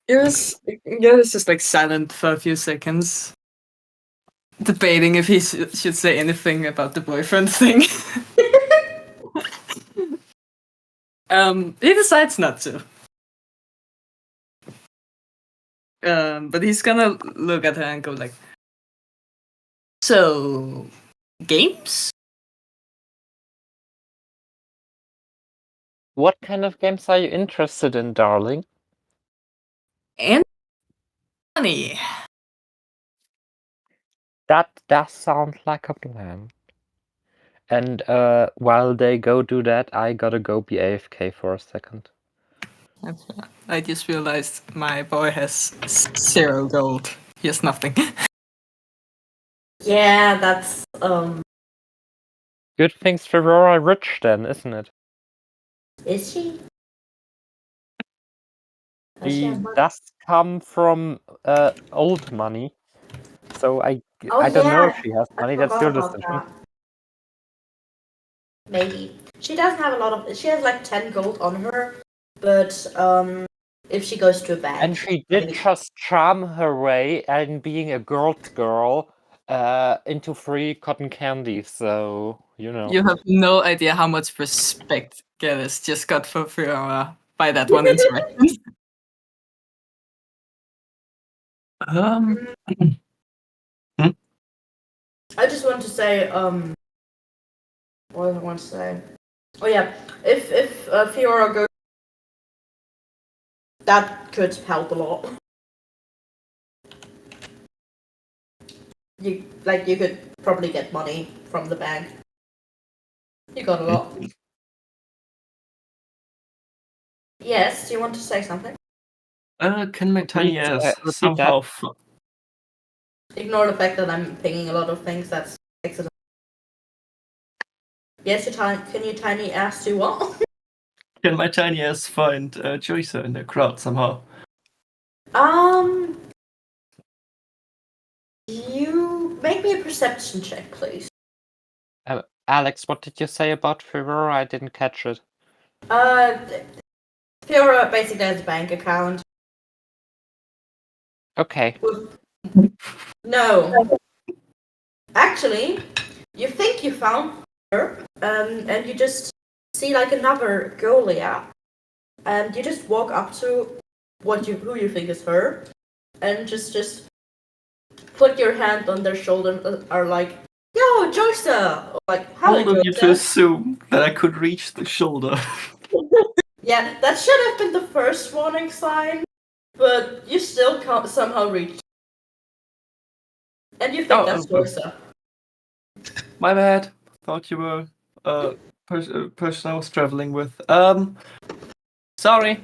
Garrus is like silent for a few seconds, debating if he should say anything about the boyfriend thing. He decides not to. But he's gonna look at her and go like, "So, games? What kind of games are you interested in, darling? And money." That does sound like a plan. And while they go do that, I gotta go be AFK for a second. I just realized my boy has 0 gold. He has nothing. Yeah, that's Good things for Aurora rich then, isn't it? Is she? Does she He have money? does come from old money. So I Oh, don't know yeah, if she has I money, that's forgot your about decision. that. Maybe. She doesn't have a lot of. She has like 10 gold on her, but if she goes to a bank. And she did just charm her way and being a girl into free cotton candy, so you know. You have no idea how much respect Garrus just got for Fiora by that one interaction. I just want to say, what do I want to say? Oh yeah, if Fiora goes, that could help a lot. You could probably get money from the bank. You got a lot. Yes, do you want to say something? Can my tiny Please, ass repeat somehow Ignore the fact that I'm pinging a lot of things. That's accident. Yes, can you tiny ass do what? can my tiny ass find Joycer in the crowd somehow? You make me a perception check, please. Alex, what did you say about Ferrora? I didn't catch it. Fiora basically has a bank account. Okay. No. Actually, you think you found her, and you just see like another Golia, and you just walk up to who you think is her, and just put your hand on their shoulder and are like, "Yo, Joysa!" Like, "Hello, Bold of you to Joysa." assume that I could reach the shoulder. Yeah, that should have been the first warning sign, but you still can't somehow reach. And you think that's Joysa. My bad. Thought you were person I was traveling with. Sorry.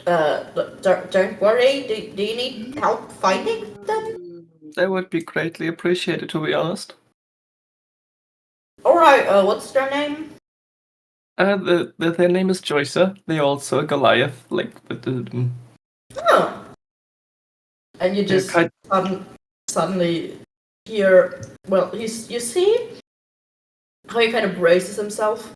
Don't worry. Do you need help finding them? That would be greatly appreciated, to be honest. Alright, what's their name? Their name is Joycer. They also a Goliath, like with the. Oh. And you just suddenly hear, well, you see how he kind of braces himself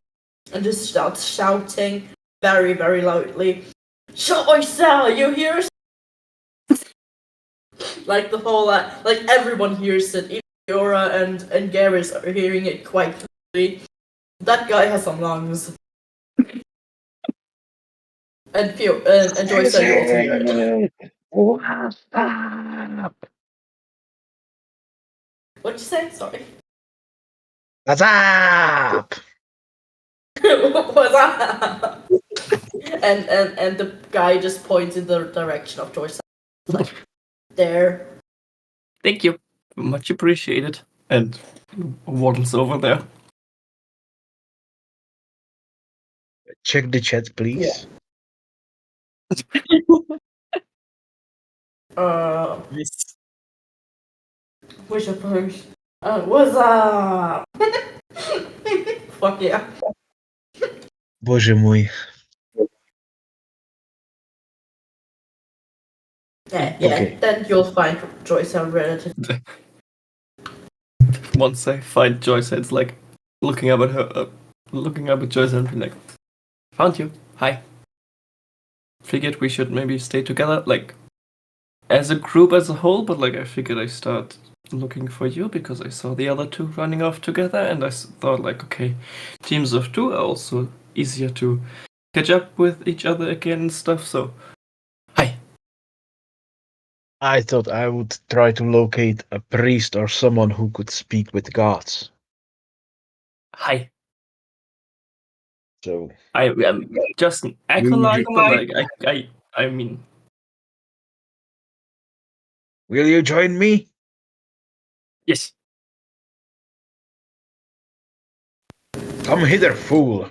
and just starts shouting very, very loudly, "Joycer, you hear?" Like the whole, like everyone hears it. Even Fiora and Garrus are hearing it quite clearly. That guy has some lungs. And Joycer, you also hear it. What's up? What'd you say? Sorry. What's up? What's that? and the guy just points in the direction of Joyce. Like, there. Thank you. Much appreciated. And waddles over there. Check the chat, please. Uh, Wish of first. What's up? Fuck yeah. Boże mój. Yeah, Okay. then you'll find Joyce a relative. Once I find Joyce, it's like looking up at her, looking up at Joyce and being like, "Found you. Hi. Figured we should maybe stay together, like as a group as a whole, but like I figured I start looking for you because I saw the other two running off together, and I thought like, okay, teams of two are also easier to catch up with each other again and stuff. So, hi. I thought I would try to locate a priest or someone who could speak with gods. Hi. So I am just an acolyte, but like I mean, will you join me? yes. Come hither, fool.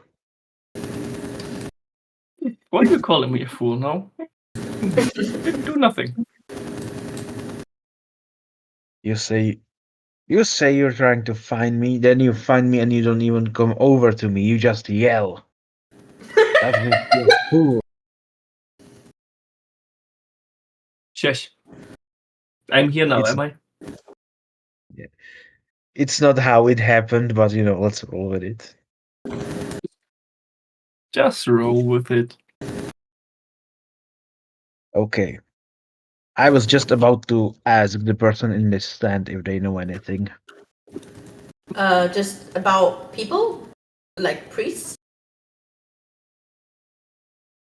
Why are you calling me a fool now? Didn't do nothing. You say you're trying to find me, then you find me and you don't even come over to me, you just yell. That makes you a fool. Shush. I'm here now, It's- am I? It's not how it happened, but let's roll with it. Just roll with it. Okay. I was just about to ask the person in this stand if they know anything. Just about people? Like priests?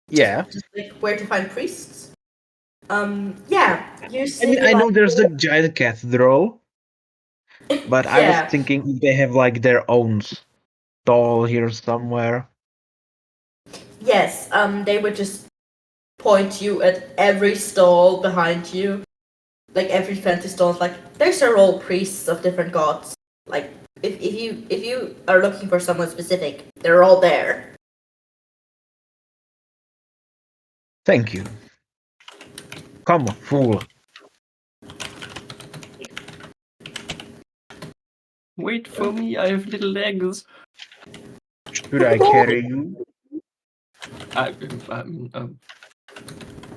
Yeah. Just like where to find priests? Yeah, you I see mean, I know like, there's the giant cathedral, but I was yeah. thinking if they have like their own stall here somewhere. Yes, they would just point you at every stall behind you. Like every fancy stall is like, there's are all priests of different gods. Like if you are looking for someone specific, they're all there. Thank you. Come, fool. Wait for me, I have little legs. Should I carry you? I mean,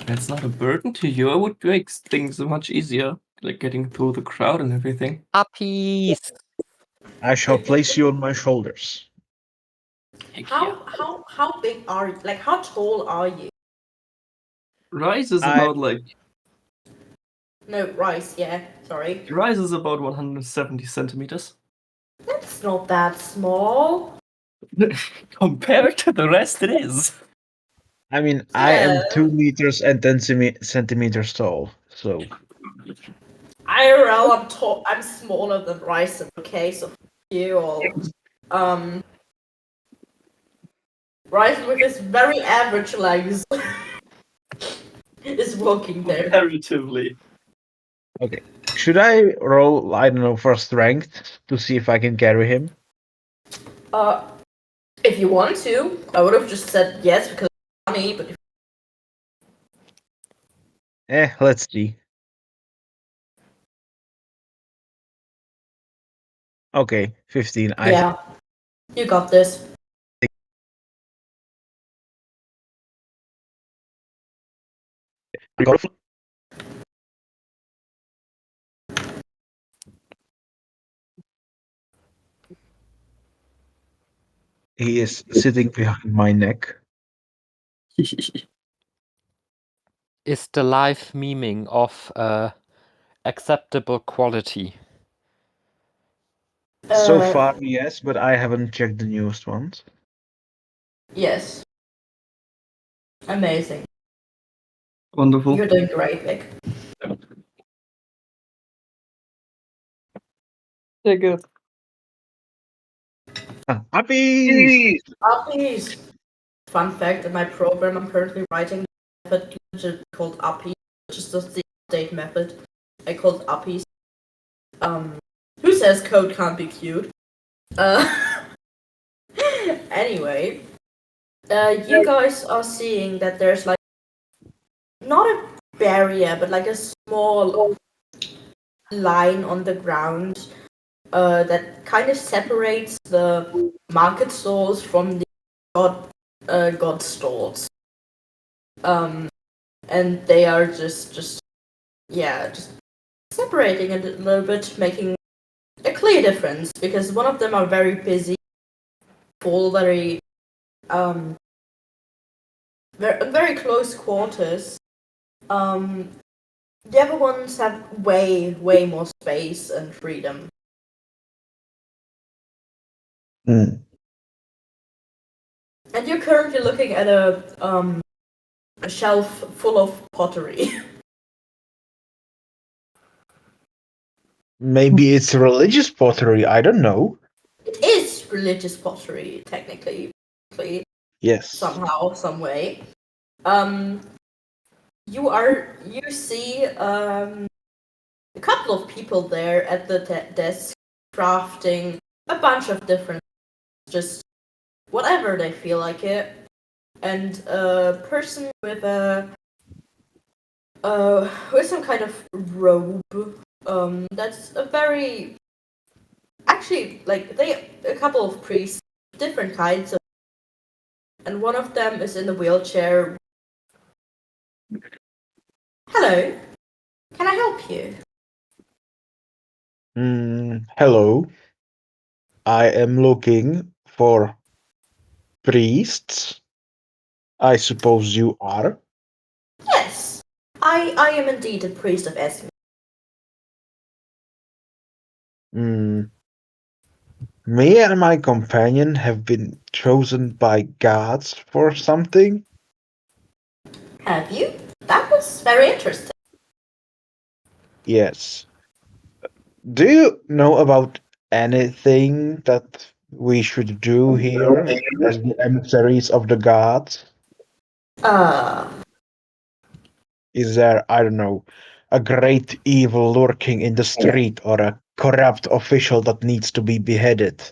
that's not a burden to you. I would make things much easier, like getting through the crowd and everything. Puppies. I shall place you on my shoulders. Heck yeah. How big are you? Like how tall are you? Rise is I- about like No, Rice, yeah, sorry. Rise is about 170 centimeters. That's not that small. Compared to the rest, it is. I mean, I am Yeah. 2 meters and 10 centimeters tall, so IRL, I'm tall. I'm smaller than Rice. Okay, so f- you all. Rice with his very average legs is walking there. Comparatively. okay. Should I roll, I don't know, for strength to see if I can carry him? If you want to, I would have just said yes because it's funny, but if Let's see. Okay, 15. yeah, you got this. He is sitting behind my neck. Is the live memeing of acceptable quality? So Uh, far, yes, but I haven't checked the newest ones. Yes. Amazing. Wonderful. You're doing great, Vic. Very good. Happy! Uppies. Fun fact: in my program, I'm currently writing a method called Uppies, which is just the update method. I call it Uppies. Who says code can't be cute? Anyway, you guys are seeing that there's like not a barrier, but like a small line on the ground that kind of separates the market stalls from the god stalls. And they are just separating it a little bit, making a clear difference, because one of them are very busy, full, very very close quarters. The other ones have way more space and freedom. Hmm. And you're currently looking at a shelf full of pottery. Maybe it's religious pottery. I don't know. It is religious pottery, technically, Yes. somehow, some way. You see a couple of people there at the desk crafting a bunch of different, just whatever they feel like it, and a person with some kind of robe. That's a very actually like a couple of priests, different kinds of, and one of them is in the wheelchair. Hello, can I help you? Hello. I am looking for priests. I suppose you are. Yes, I am indeed a priest of Esme. Me and my companion have been chosen by gods for something. Have you? That was very interesting. Yes. Do you know about anything that we should do here as the emissaries of the gods? Uh, Is there, I don't know, a great evil lurking in the street or a corrupt official that needs to be beheaded?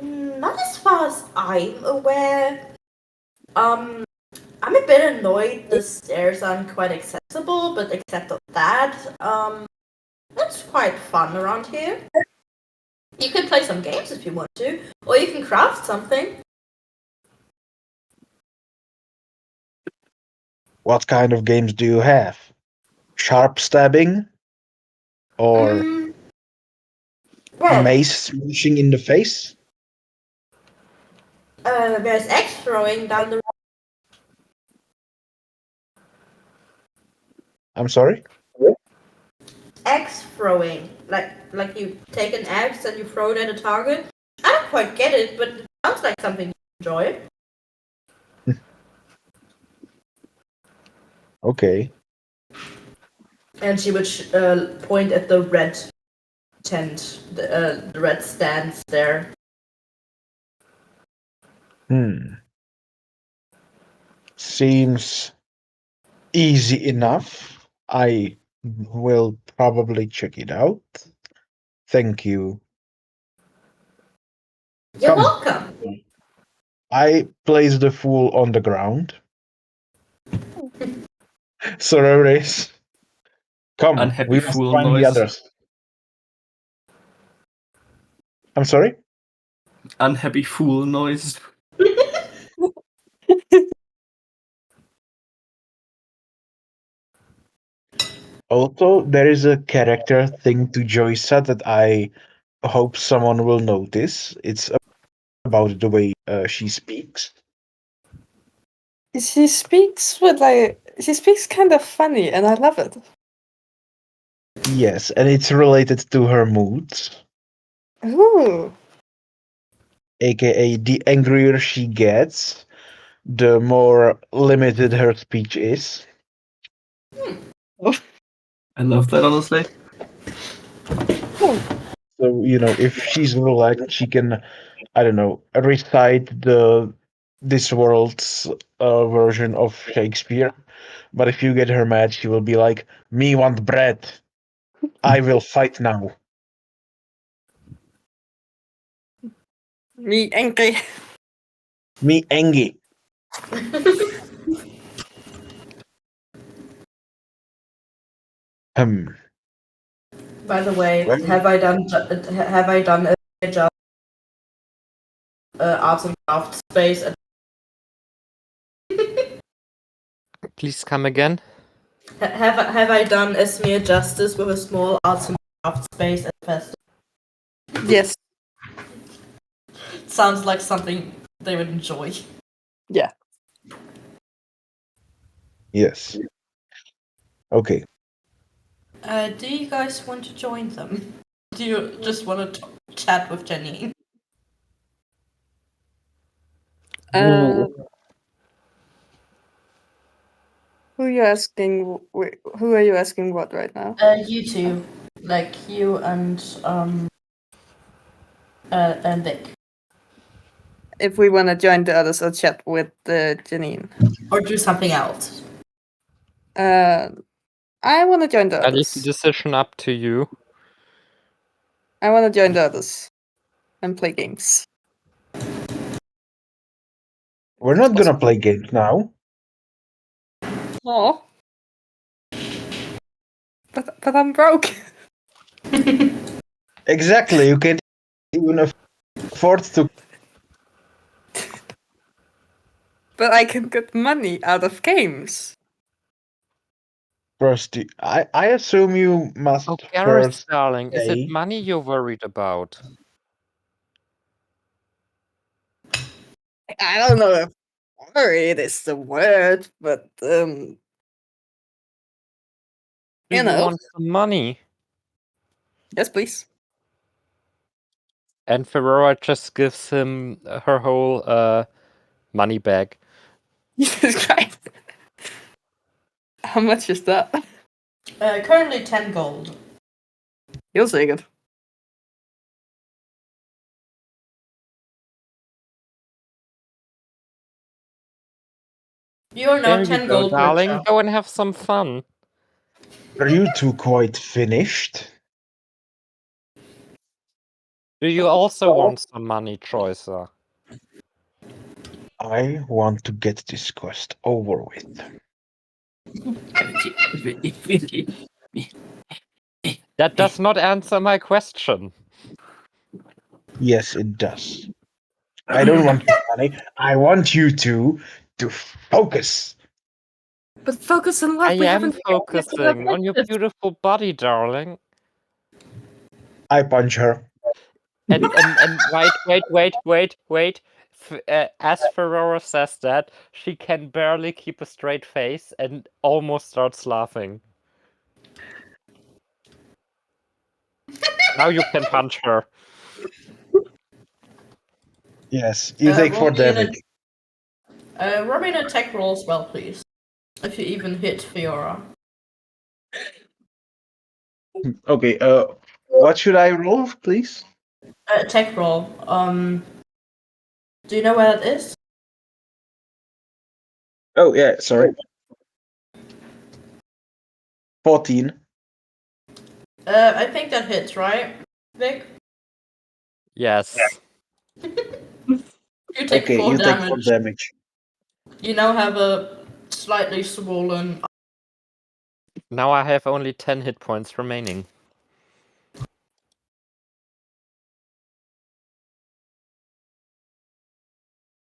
not as far as I'm aware. I'm a bit annoyed the stairs aren't quite accessible, but except of that, it's quite fun around here. You can play some games if you want to, or you can craft something. What kind of games do you have? Sharp stabbing? Or Well, mace smashing in the face? there's axe throwing down the I'm sorry? axe throwing, like you take an axe and you throw it at a target. I don't quite get it, but it sounds like something you enjoy. Okay. And she would point at the red tent, the red stands there. Seems easy enough. I will probably check it out. Thank you. You're Come. welcome. I place the fool on the ground. Sororis, come, Unhappy we must fool find the noise. others. I'm sorry? Unhappy fool noise. Also, there is a character thing to Joysa that I hope someone will notice. It's about the way she speaks. She speaks kind of funny, and I love it. Yes, and it's related to her moods. Ooh. AKA, the angrier she gets, the more limited her speech is. I love that, honestly. So, if she's relaxed, she can, I don't know, recite this world's version of Shakespeare. But if you get her mad, she will be like, "Me want bread. I will fight now." Me angry. Me angry. By the way, Well- have I done a job arts and crafts space? Please come again. Have I done Esmir justice with a small arts and crafts space at festival? Yes. Sounds like something they would enjoy. Yeah. Yes. Okay. Do you guys want to join them? Do you just want to chat with Jenny? Who are you asking? Who are you asking what right now? You two, like you and Vic, If we want to join the others or chat with Janine. or do something else. I want to join the I leave the others. decision up to you. I want to join the others and play games. We're not gonna play games now. Oh. But I'm broke. Exactly. You can't even afford to. But I can get money out of games. First, I assume you must Oh, Gareth, first darling, is say. it money you're worried about? I don't know if worried is the word, but Do you know. want some money? Yes, please. And Ferrara just gives him her whole money bag. Jesus Christ. How much is that? Currently 10 gold. You'll take it. You are now There 10 you go, gold darling. richer. Go and have some fun. Are you two quite finished? Do you also want some money, Choicer? I want to get this quest over with. That does not answer my question. Yes, it does. I don't want your money. I want you two to focus. But focus on I what we am haven't. focusing on your beautiful body, darling. I punch her. And wait. As Ferrara says that, she can barely keep a straight face and almost starts laughing. Now you can punch her. Yes, you take 4 damage. Roll me an attack roll as well, please. If you even hit Fiora. Okay, what should I roll, please? Attack roll. Do you know where that is? Oh, yeah, sorry. 14. I think that hits, right, Vic? Yes. You take Okay, 4 you take damage. 4 damage. You now have a slightly swollen. Now I have only 10 hit points remaining.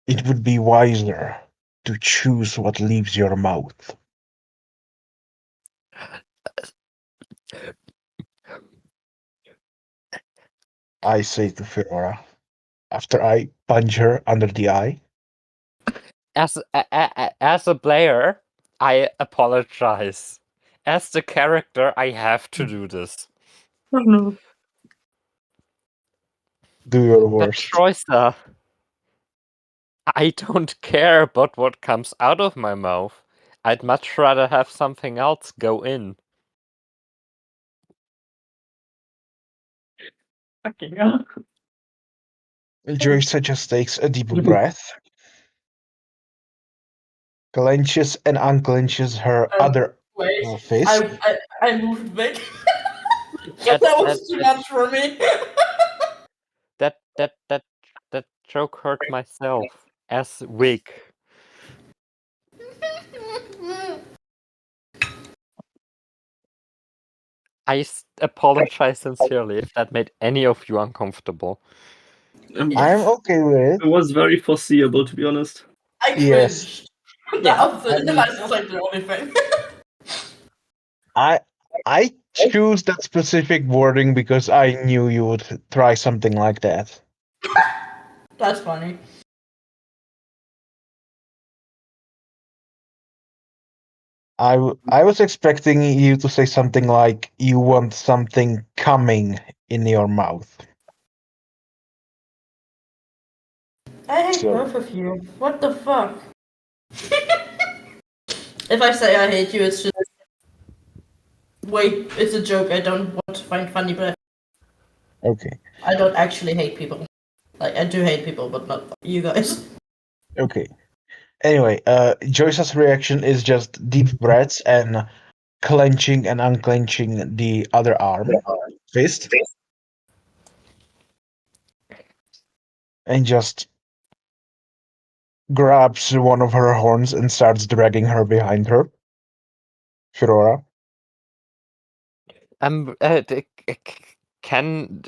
It would be wiser to choose what leaves your mouth. I say to Fiora, after I punch her under the eye. As a player, I apologize. As the character, I have to do this. Oh no. Do your But worst. Choicer, I don't care about what comes out of my mouth. I'd much rather have something else go in. Fucking hell. Joyce just takes a deep breath, clenches and unclenches her other Wait, fist. I moved Vic. That- that was that- too much for me. That joke hurt myself. As weak. apologize sincerely if that made any of you uncomfortable. I'm okay with It was very foreseeable, to be honest. I Yes. cringed. Yeah, That's like the only thing. I choose that specific wording because I knew you would try something like that. That's funny. I was expecting you to say something like you want something coming in your mouth. I hate So both of you. What the fuck? If I say I hate you, it's just wait. It's a joke. I don't want to find funny, but okay, I don't actually hate people. Like I do hate people, but not you guys. okay. Anyway, Joyce's reaction is just deep breaths and clenching and unclenching the other arm, fist, and just grabs one of her horns and starts dragging her behind her. Furora. can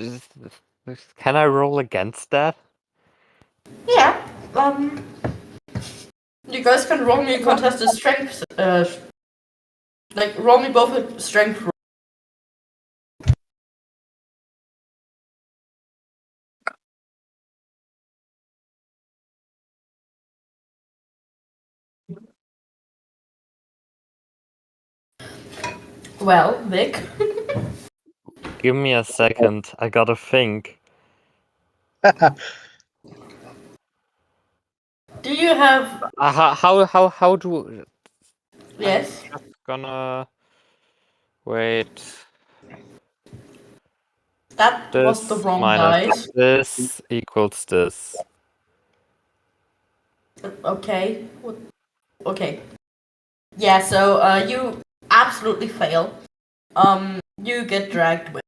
can I roll against that? Yeah. You guys can roll me a contested strength. Like roll me both a strength. Well, Vic. Give me a second. I gotta think. Do you have? How do? Yes. I'm just gonna wait. That was the This wrong minus dice. this equals this. Okay. Okay. Yeah. So you absolutely fail. You get dragged with.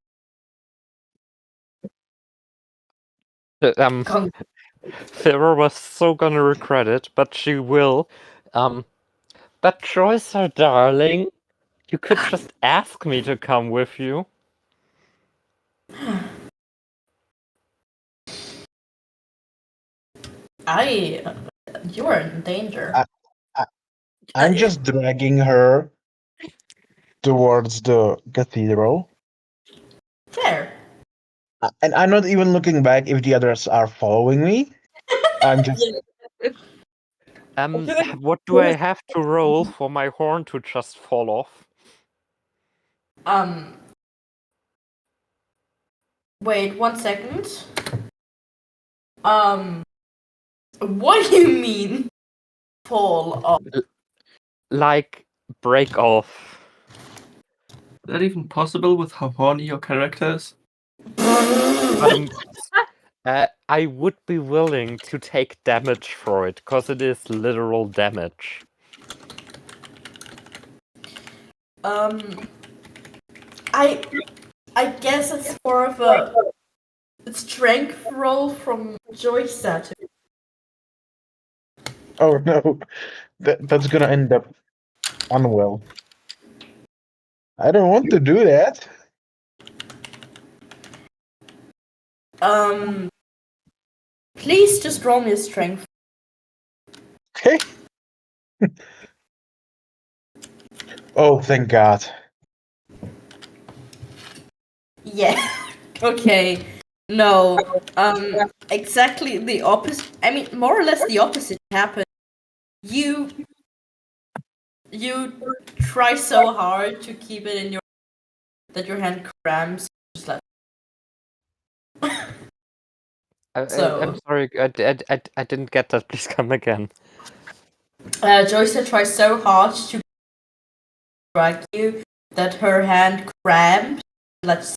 Sarah was so gonna regret it, but she will. But Joyce, her darling, you could just ask me to come with you. You are in danger. I'm just dragging her towards the cathedral. Fair. And I'm not even looking back if the others are following me. I'm just What do I have to roll for my horn to just fall off? Wait 1 second. What do you mean? Fall off? Like, break off. Is that even possible with how horny your character is? I would be willing to take damage for it, because it is literal damage. I guess it's more of a strength roll from Joyce. oh no, that's gonna end up unwell. I don't want to do that. Please just roll me a strength. Okay. Oh, thank God. Yeah. Okay. No. Exactly the opposite. I mean, more or less the opposite happened. You try so hard to keep it in your that your hand cramps. Just like So- I'm sorry, I didn't get that. Please come again. Joyce tries so hard to drag you that her hand cramps. Let's.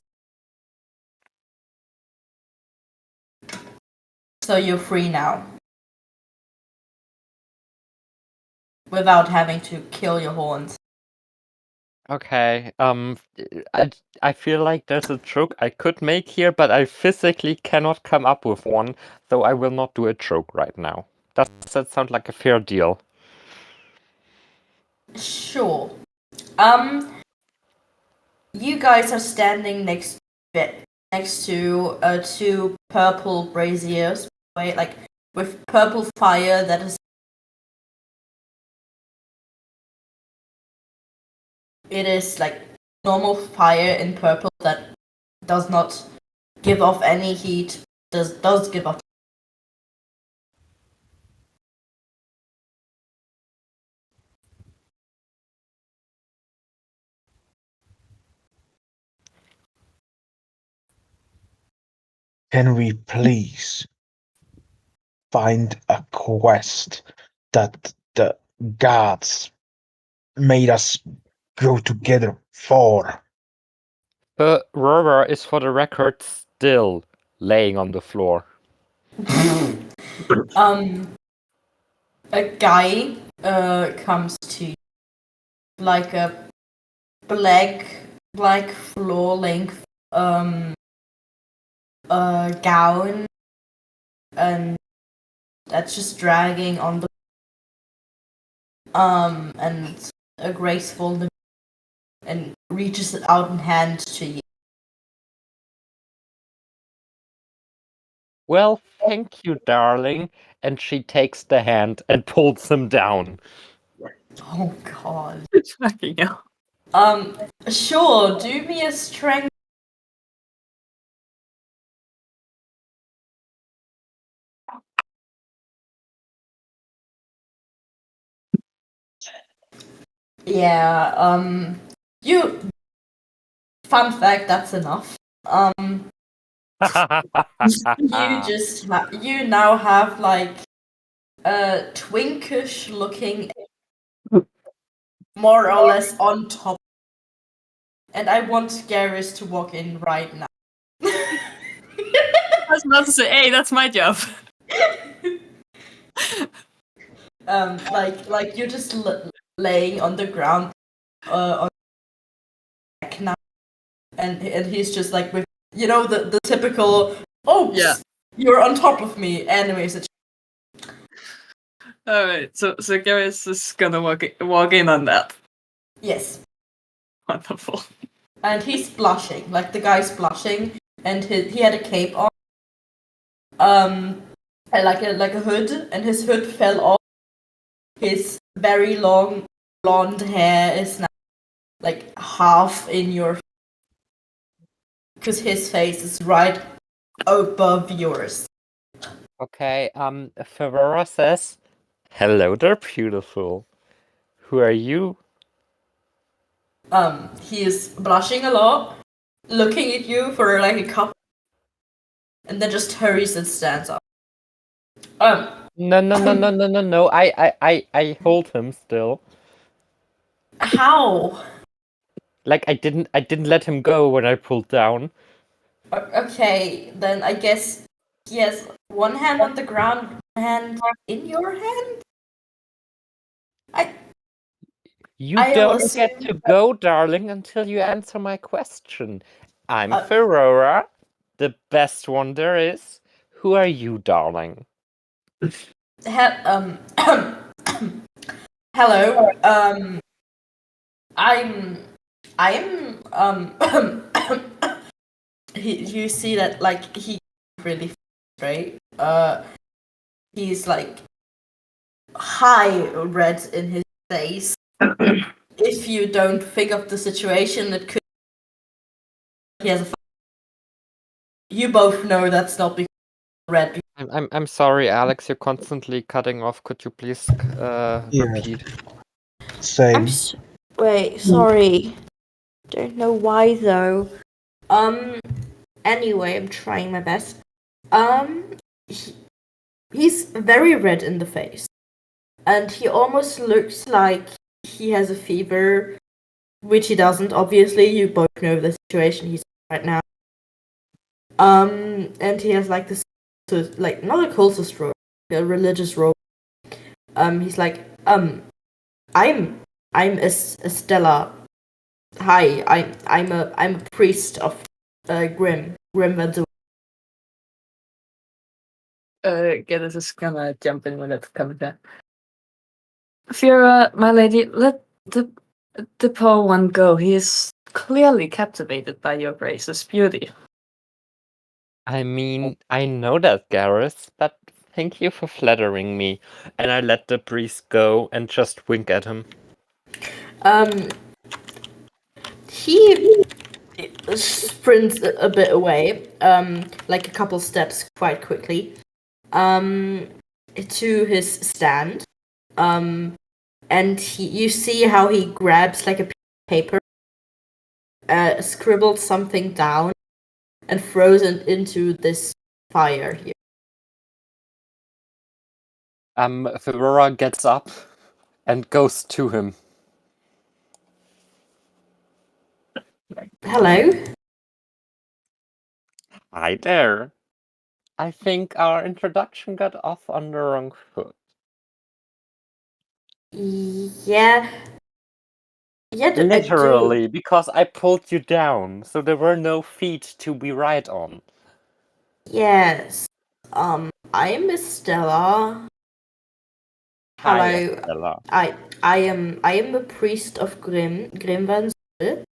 So you're free now. Without having to kill your horns. Okay, I feel like there's a joke I could make here, but I physically cannot come up with one, so I will not do a joke right now. Does that sound like a fair deal? Sure. you guys are standing next to two purple braziers, right? Like with purple fire that is. It is like normal fire in purple that does not give off any heat. Does give off. Can we please find a quest that the gods made us go together for? Rora is, for the record, still laying on the floor. A guy comes to you, like a black floor length gown, and that's just dragging on the and a graceful and reaches out in hand to you. Well, thank you, darling. And she takes the hand and pulls him down. Oh god. Fucking hell. Sure, do me a strength. Yeah, you. Fun fact, that's enough. You now have like a twinkish looking, more or less on top. And I want Garrus to walk in right now. I was about to say, hey, that's my job. Like you're just laying on the ground, on the deck now, and he's just like with the typical Yeah. you're on top of me animated. Alright, so Garrus is gonna walk in on that. Yes, Wonderful. and he's blushing, like the guy's blushing, and he had a cape on, and like a hood, and his hood fell off. His very long blonde hair is now like half in your, because his face is right above yours. Okay, Ferrara says, hello there, beautiful. Who are you? He is blushing a lot, looking at you for like a couple, and then just hurries and stands up. No. I hold him still. How? Like I didn't let him go when I pulled down. Okay, then I guess he has one hand on the ground, one hand in your hand. You don't get to go, darling, until you answer my question. I'm Ferrara, the best one there is. Who are you, darling? Hello. I'm you see that like he really straight. He's like high red in his face. If you don't pick up the situation, it could. He has a. You both know that's not because red. I'm sorry, Alex. You're constantly cutting off. Could you please repeat? Same. Wait, sorry. Don't know why though. Anyway, I'm trying my best. He's very red in the face, and he almost looks like he has a fever, which he doesn't. Obviously, you both know the situation he's in right now. And he has like this, like not a cultist robe, a religious robe. He's like, I'm Estella. Hi, I'm a priest of Grim Van Zoo. Garrus is gonna jump in when it's coming back. Fiora, my lady, let the the poor one go. He is clearly captivated by your grace's beauty. I mean, I know that, Gareth, but thank you for flattering me. And I let the priest go and just wink at him. He sprints a bit away, like a couple steps quite quickly, to his stand. And you see how he grabs like a piece of paper, scribbled something down, and throws it into this fire here. Ferrora gets up and goes to him. Hello. Hi there. I think our introduction got off on the wrong foot. Yeah. Yeah, Literally, because I pulled you down, so there were no feet to be right on. Yes. I'm Miss Stella. Hi, Hello. Estella. I am the priest of Grim Van Zul,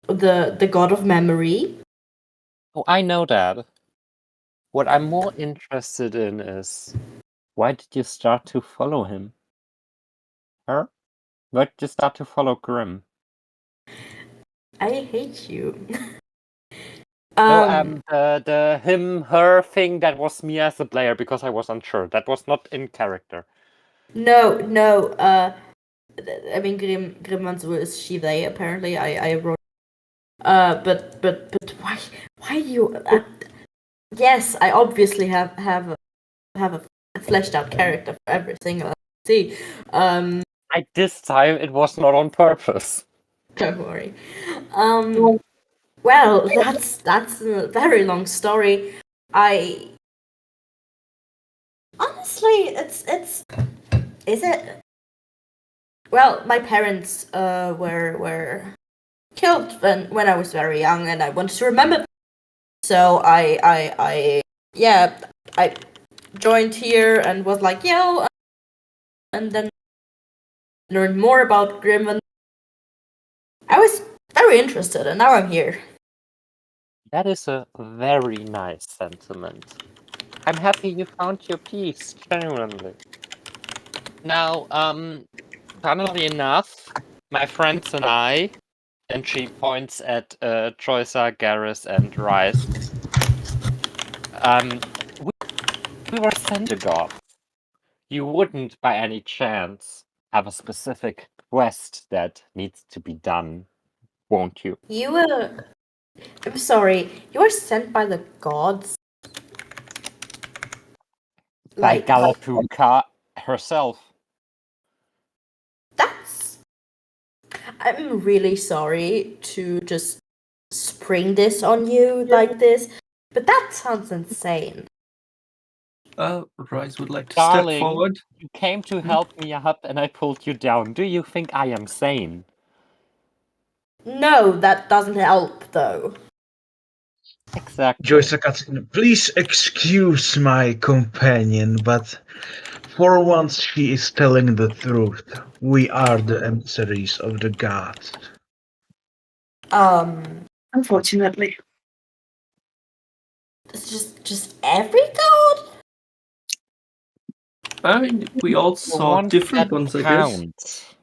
the god of memory. Oh, I know that. What I'm more interested in is, why did you start to follow him? Her? Why did you start to follow Grim? I hate you. No, the him, her thing, that was me as a player because I was unsure. That was not in character. No, I mean Grim Van Zul is she they apparently. I wrote. But why you? Yes, I obviously have a fleshed out character for every single see. This time it was not on purpose. Don't worry. Well, that's a very long story. I honestly, it's is it? Well, my parents were killed when I was very young, and I wanted to remember. So I joined here and was like, yo, and then learned more about Grim, and I was very interested, and now I'm here. That is a very nice sentiment. I'm happy you found your peace, genuinely. Now, funnily enough, my friends and I, and she points at Troisa, Garrus, and Rice, we were sent to God. You wouldn't, by any chance, have a specific quest that needs to be done, won't you? You were. I'm sorry. You were sent by the gods. By Galatuka herself. That's. I'm really sorry to just spring this on you like this, but that sounds insane. Rise would like to Darling, step forward. you came to help me up and I pulled you down. Do you think I am sane? No, that doesn't help, though. Exactly. Joyce Akatsuki, please excuse my companion, but for once she is telling the truth. We are the emissaries of the gods. Unfortunately. It's just every god? I mean, we all The saw ones different that ones, I guess. count.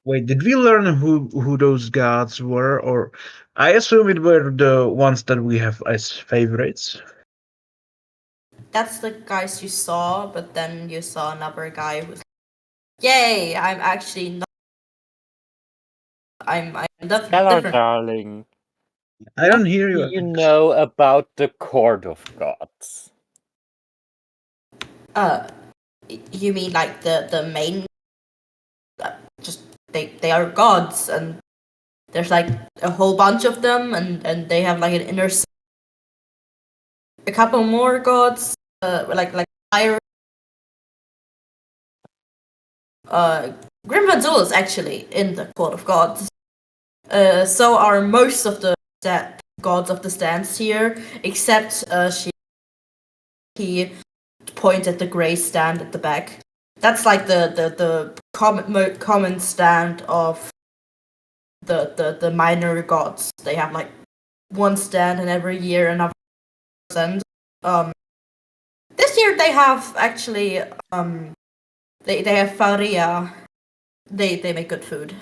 Wait, did we learn who those gods were, or I assume it were the ones that we have as favorites? That's the guys you saw, but then you saw another guy who's yay, I'm actually not I'm Stellar, different. darling. I don't hear Do you. you know about the Court of Gods? You mean like the main just they are gods, and there's like a whole bunch of them, and they have like an inner a couple more gods, like higher. Grim Van Zul is actually in the Court of Gods. So are most of the gods of the stands here, except he points at the grey stand at the back. that's like the common stand of the minor gods. They have like one stand, and every year another stand. This year they have actually they have faria. They make good food.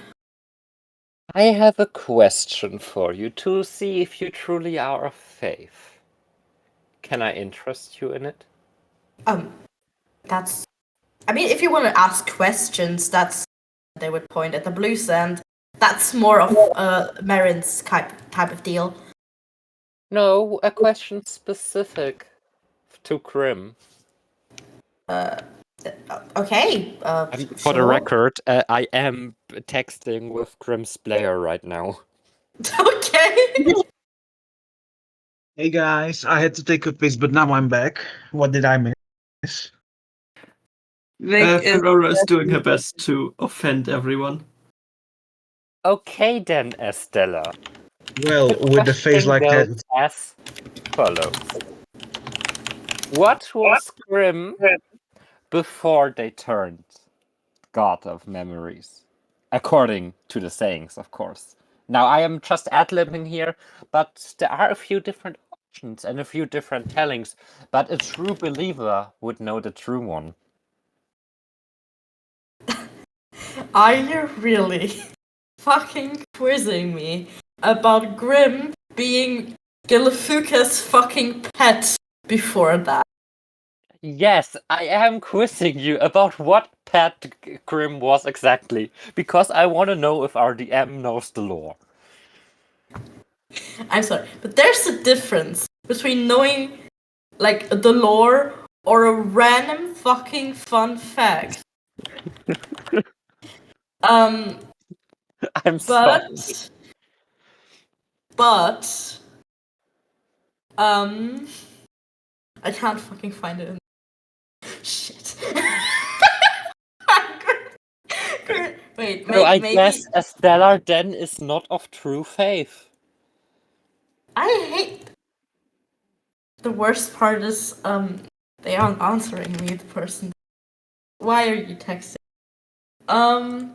I have a question for you to see if you truly are of faith. Can I interest you in it? That's. I mean, if you want to ask questions, that's they would point at the blue sand. That's more of Marin's type of deal. No, a question specific to Grim. Okay. For the sure. record, I am texting with Grim's player right now. Okay. Hey guys, I had to take a piss, but now I'm back. What did I miss? Vic is Ferrara is doing her best to offend everyone. Okay then, Estella. Well, with a face Question like goes that, as follows. What was Grim before they turned God of Memories? According to the sayings, of course. Now, I am just ad-libbing here, but there are a few different options and a few different tellings, but a true believer would know the true one. Are you really fucking quizzing me about Grim being Gilifuka's fucking pet before that? Yes, I am quizzing you about what pet Grim was exactly, because I want to know if our DM knows the lore. I'm sorry, but there's a difference between knowing like the lore or a random fucking fun fact. I'm sorry. But I can't fucking find it. Shit. Wait, So I maybe guess Estella then is not of true faith. I hate. The worst part is they aren't answering me. The person. Why are you texting? Oh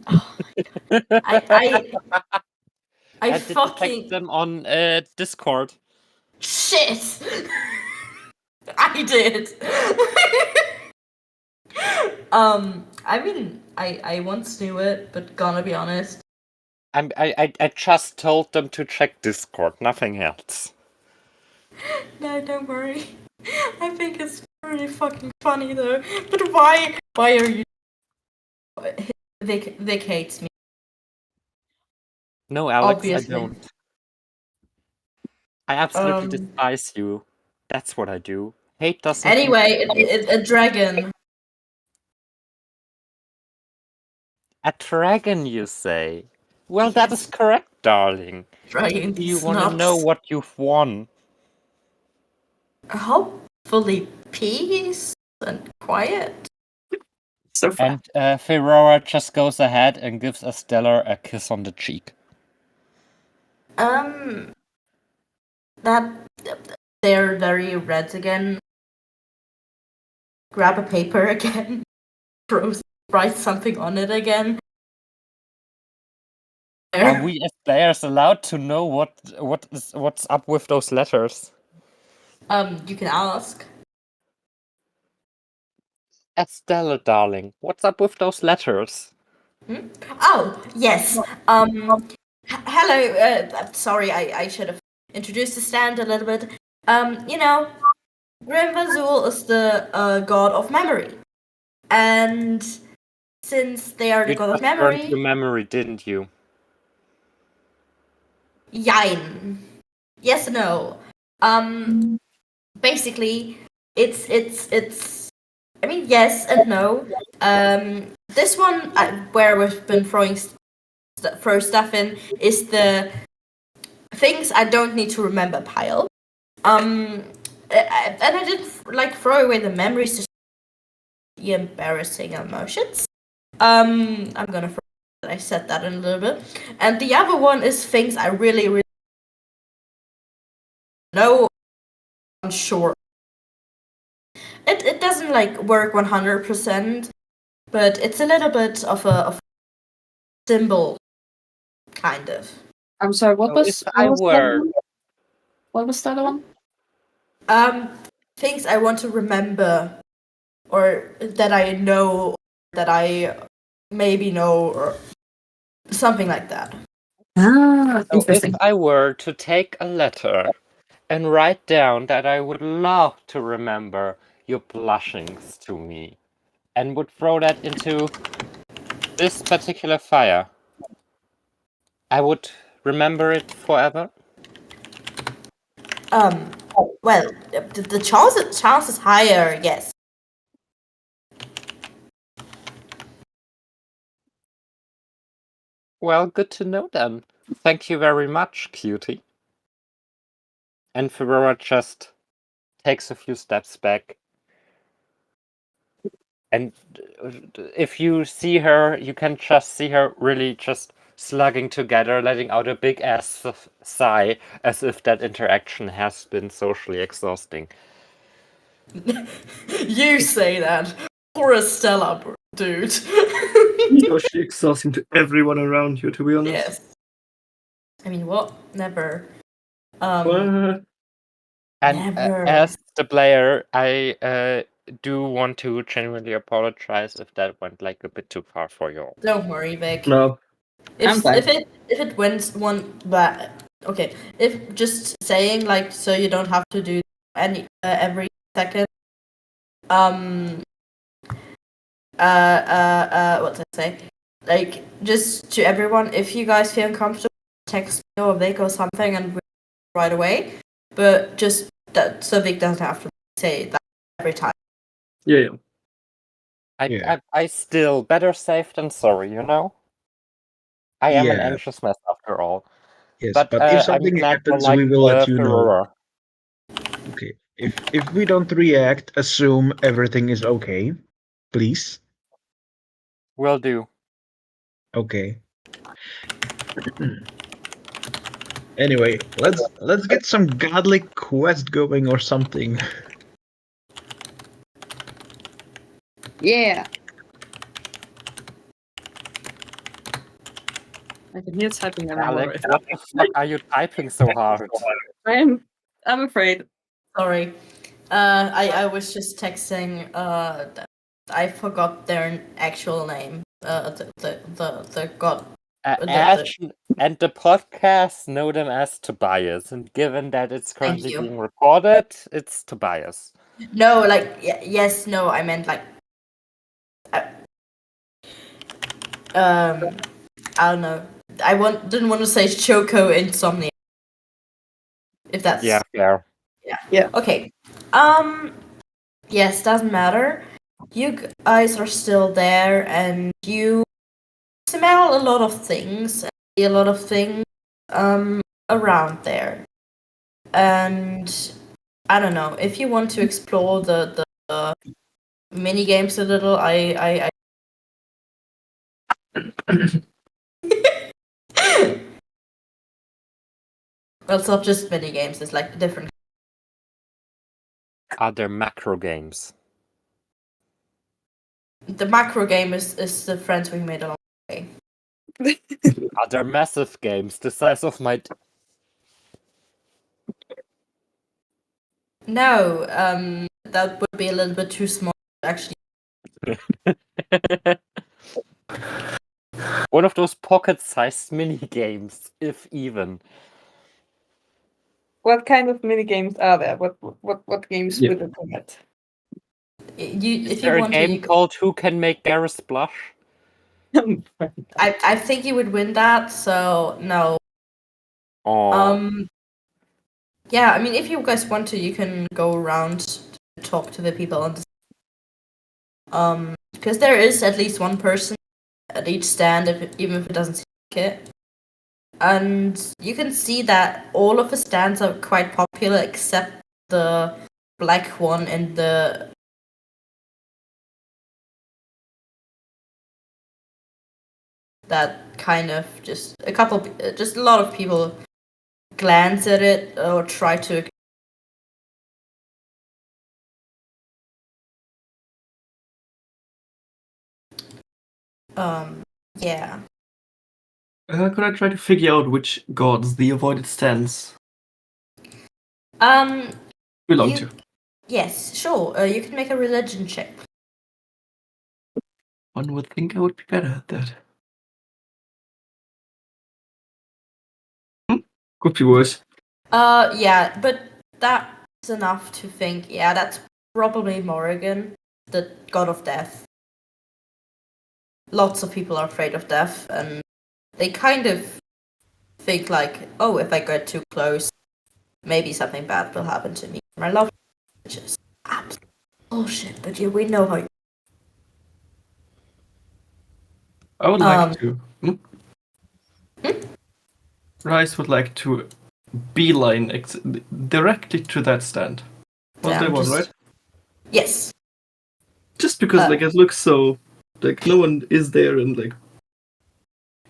my God. I Did you text fucking them on Discord? shit. I did. I mean, I once knew it, but gonna be honest. I just told them to check Discord, nothing else. No, don't worry. I think it's really fucking funny though. But why are you? Vic hates me. No, Alex, Obviously. I don't. I absolutely Um. despise you. That's what I do. Hate doesn't. Anyway, a dragon. A dragon, you say? Well, that is Yes. correct, darling. Dragon. Do you want to know what you've won? Hopefully peace and quiet. So far. And Ferrara just goes ahead and gives Estella a kiss on the cheek. That they're very red again. Grab a paper again. Write something on it again. Are we as players allowed to know what's up with those letters? You can ask. Estella, darling, what's up with those letters? Oh, yes. Hello. Sorry, I should have introduced the stand a little bit. You know, Grim Vazul is the god of memory. And since they are the You god of just burned memory, your memory, didn't you? Yine. Yes and no. Basically, it's. I mean, yes and no. This one where we've been throw stuff in is the things I don't need to remember pile. And I didn't like throw away the memories to the embarrassing emotions. I'm gonna throw. I said that in a little bit. And the other one is things I really know. I'm sure. it doesn't like work 100%, but it's a little bit of a symbol, kind of. I'm sorry. What So was? if What I was the were other one? What was the other one? Things I want to remember, or that I know, that I maybe know, or something like that. Ah, So if interesting. I were to take a letter and write down that I would love to remember your blushings to me, and would throw that into this particular fire, I would remember it forever. Well, the chance is higher, yes. Well, good to know then. Thank you very much, cutie. And Ferrora just takes a few steps back. And if you see her, you can just see her really just slugging together, letting out a big ass sigh, as if that interaction has been socially exhausting. You say that. Poor Estella, dude. Socially exhausting to everyone around you, to be honest. Yes. I mean, what? Never. What? And Never. as the player, I do want to genuinely apologize if that went like a bit too far for you all. Don't worry, Vic. No. I'm fine. If it wins one, but okay. If just saying like so you don't have to do any every second. What did I say? Like just to everyone, if you guys feel uncomfortable, text me or Vic or something, and right away. But just that so Vic doesn't have to say that every time. Yeah. I still better safe than sorry, you know? I am an Yeah. anxious mess after all. Yes, But but if I'm something glad you happens, like we will let you know. Ferrora. Okay. If we don't react, assume everything is okay, please. Will do. Okay. Anyway, let's get some godly quest going or something. Yeah. I can hear typing everywhere. Alex, what the fuck are you typing so hard? I'm afraid. Sorry. I was just texting. I forgot their actual name. The god. Ash and the podcast know them as Tobias, and given that it's Thank currently you. being recorded, it's Tobias. No, like yes, no. I meant like. I don't know. Didn't want to say Choco Insomnia. If that's Yeah, fair. yeah. Okay. Yes, doesn't matter. You guys are still there, and you smell a lot of things, and see a lot of things around there. And I don't know if you want to explore the mini games a little. I well, it's not just mini games. It's like different. Are there macro games? The macro game is the friends we made along the way. Are there massive games the size of my... No, that would be a little bit too small actually. One of those pocket-sized mini games, if even. What kind of mini games are there? What games Yeah. would it be at? Is If there you a want game to, you called Who Can Make Garrus Blush? I think you would win that. So no. Oh, Yeah, I mean, if you guys want to, you can go around to talk to the people on the because there is at least one person at each stand, even if it doesn't seem like it. And you can see that all of the stands are quite popular except the black one and the that kind of just just a lot of people glance at it or try to Yeah. Could I try to figure out which gods the avoided stands Um, belong you, to? yes, sure. You can make a religion check. One would think I would be better at that. Could be worse. Yeah, but that's enough to think. Yeah, that's probably Morrigan, the god of death. Lots of people are afraid of death, and they kind of think like, oh, if I get too close, maybe something bad will happen to me. I love which is absolute bullshit, but yeah, we know how. I would like to. Hmm? Rice would like to beeline directly to that stand. Was there one, right? Yes. Just because like it looks so like no one is there and like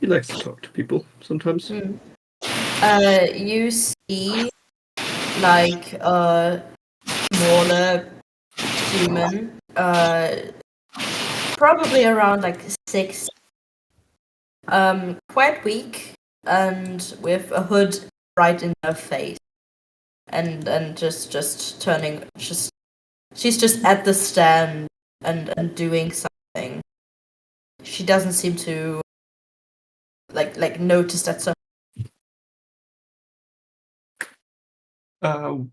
he likes to talk to people sometimes. You see, like smaller human, probably around like 6, quite weak, and with a hood right in her face, and just turning, she's just at the stand and doing something. She doesn't seem to like notice that some.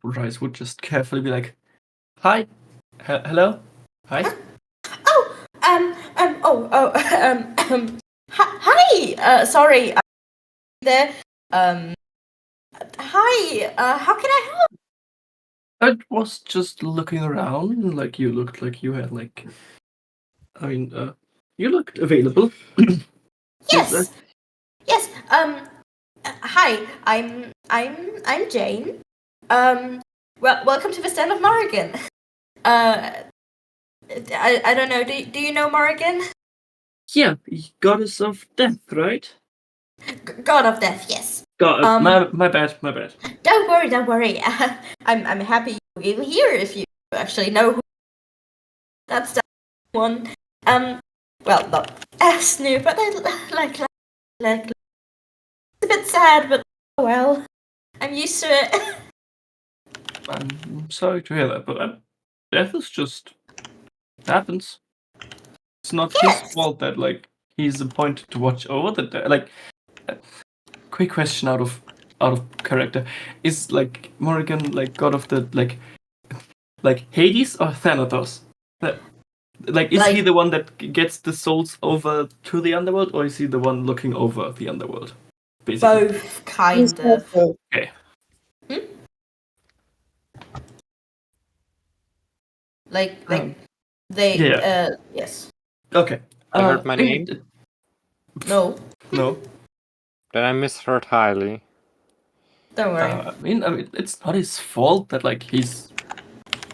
Rice would just carefully be like, "Hi, hello, hi." Hi. Sorry. There. Hi. How can I help? I was just looking around and like you looked like you had like, I mean, you looked available. Yes. Yes. Hi. I'm Jane. Well, welcome to the stand of Morrigan. I don't know. Do you know Morrigan? Yeah, goddess of death, right? God of Death. Yes. God, my bad, my bad. Don't worry. I'm happy you're here if you actually know who that's the one. Well, not as new, but I like it's a bit sad, but oh well, I'm used to it. I'm sorry to hear that, but death is just happens. It's not his Yes. fault that like he's appointed to watch over the dead. Like, quick question out of character: is like Morrigan like god of the like Hades or Thanatos? Like, is he Like- the one that gets the souls over to the underworld, or is he the one looking over the underworld? Basically. Both kind of. Okay. Like Um, they. yeah. Yes. Okay. I heard my I mean, name. No. no. Then I misheard highly. Don't worry. I mean, it's not his fault that like he's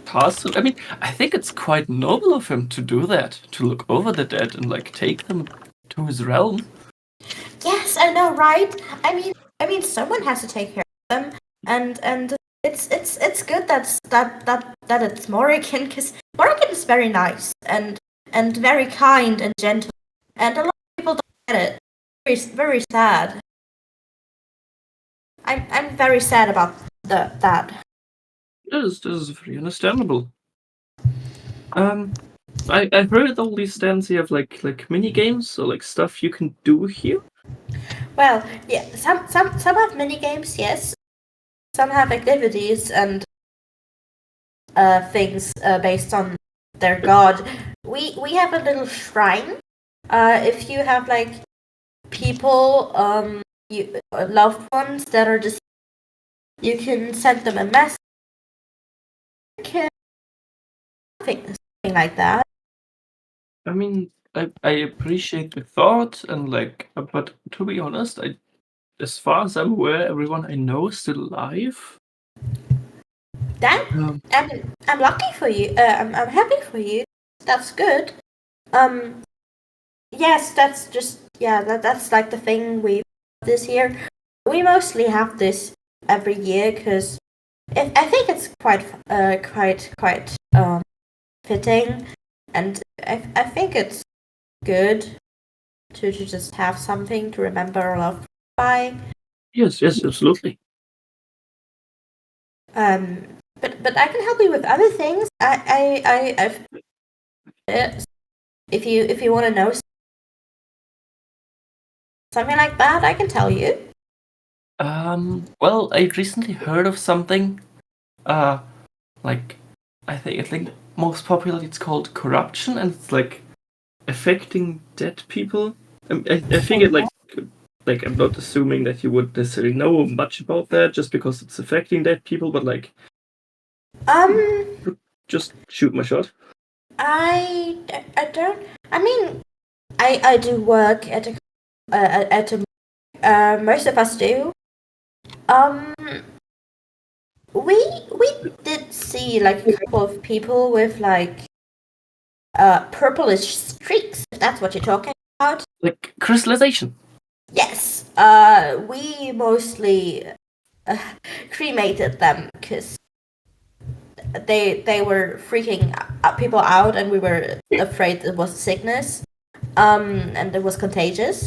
tasked. I mean, I think it's quite noble of him to do that, to look over the dead and like take them to his realm. Yes, I know, right? I mean, someone has to take care of them, and it's good that it's Morrigan, because Morrigan is very nice and very kind and gentle, and a lot of people don't get it. Very sad. I'm very sad about that. This is very understandable. I heard all these stands here have like mini games, so like stuff you can do here. Well, yeah, some have mini games, yes. Some have activities and things based on their god. We have a little shrine. If you have like people, loved ones that are just, you can send them a message. Something like that. I mean, I appreciate the thought and like, but to be honest, as far as I'm aware, everyone I know is still alive. Damn, I'm lucky for you. I'm happy for you. That's good. Yes, that's just, yeah. That's like the thing we this year. We mostly have this every year because I think it's quite fitting, and I think it's good. to just have something to remember our love by. Yes, absolutely. But I can help you with other things. I've if you want to know something like that, I can tell you. Well, I recently heard of something. Like, I think most popularly it's called corruption, and it's like affecting dead people. I figured like I'm not assuming that you would necessarily know much about that just because it's affecting dead people, but like just shoot my shot. I don't. I mean, I do work at a most of us do. We did see like a couple of people with like purplish streaks. If that's what you're talking about. Like crystallization. Yes. We mostly cremated them because they were freaking people out, and we were afraid it was a sickness, and it was contagious.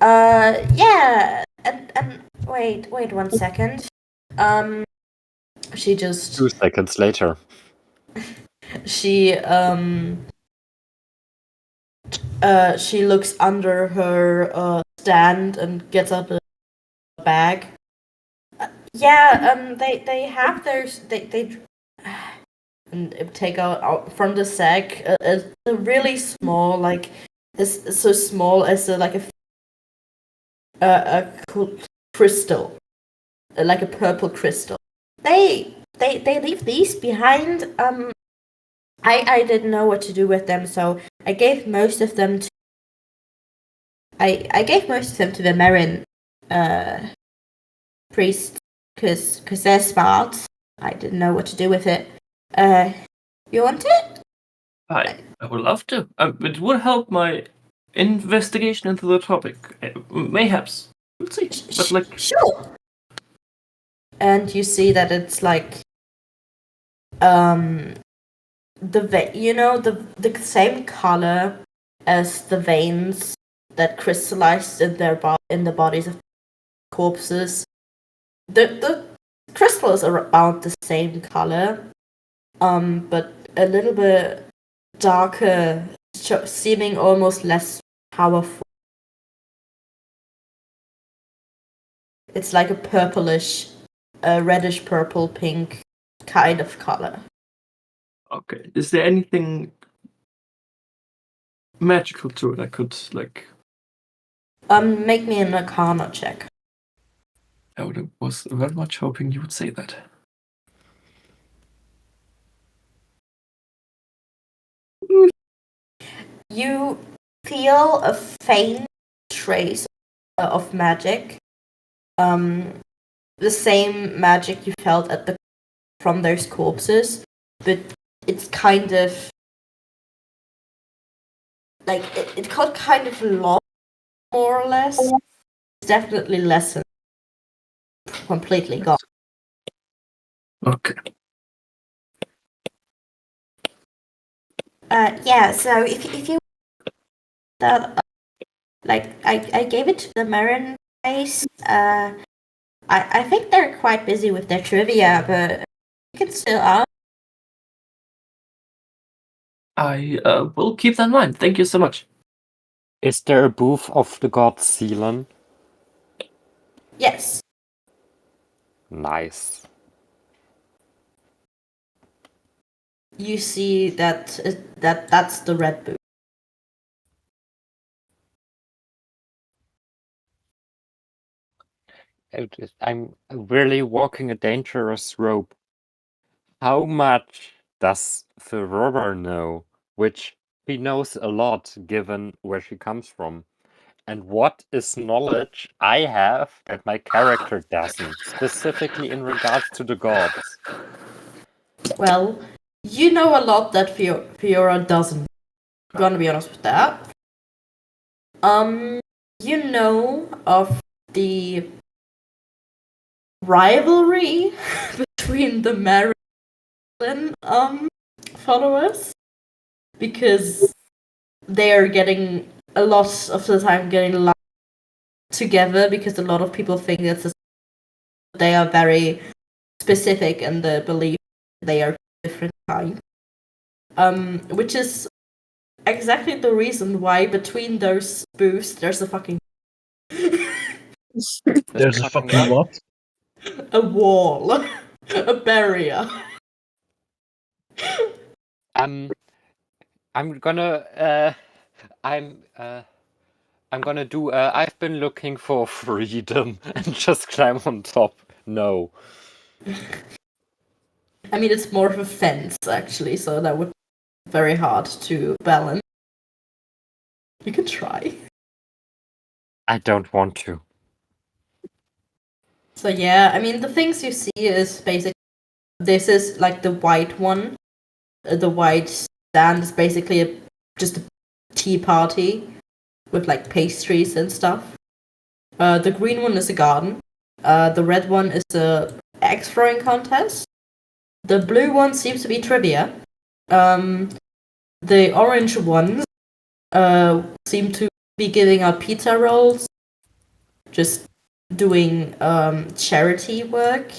Yeah, and wait 1 second. She just 2 seconds later. she she looks under her stand and gets out a bag. Yeah, they have theirs. They and take out from the sack a really small, like as so small as like a crystal, like a purple crystal. They leave these behind. I didn't know what to do with them, so I gave most of them to I gave most of them to the Marin priest because they're smart. I didn't know what to do with it. You want it? I would love to. It would help my investigation into the topic. Mayhaps. We'll see. But like, Sure. And you see that it's like the same color as the veins that crystallized in in the bodies of corpses. The crystals are about the same color, but a little bit darker, seeming almost less powerful. It's like a purplish, reddish purple pink kind of color. okay, is there anything magical to it I could like? Make me an Arcana check. I was very much hoping you would say that. You feel a faint trace of magic. The same magic you felt from those corpses, but it's kind of like it got kind of lost, more or less. It's definitely lessened, completely gone. Okay. Yeah. So if you that like I gave it to the Marin place. I think they're quite busy with their trivia, but you can still ask. I will keep that in mind. Thank you so much. Is there a booth of the god Seelan? Yes. Nice. You see that's the red booth. I'm really walking a dangerous rope. How much does Ferrora know? Which he knows a lot, given where she comes from. And what is knowledge I have that my character doesn't, specifically in regards to the gods? Well, you know a lot that Fiora doesn't. I'm gonna be honest with that. You know of the rivalry between the Maryland followers because they are getting a lot of the time getting lumped together because a lot of people think that they are very specific in the belief they are different kinds. Which is exactly the reason why between those booths there's a fucking There's a fucking what? a wall, a barrier. I'm gonna I'm gonna do I've been looking for freedom and just climb on top. No. I mean, it's more of a fence actually, so that would be very hard to balance. You can try. I don't want to. So yeah, I mean, the things you see is basically this is like the white one. The white stand is basically just a tea party with like pastries and stuff. The green one is a garden. The red one is a egg throwing contest. The blue one seems to be trivia. The orange ones seem to be giving out pizza rolls, just doing charity work.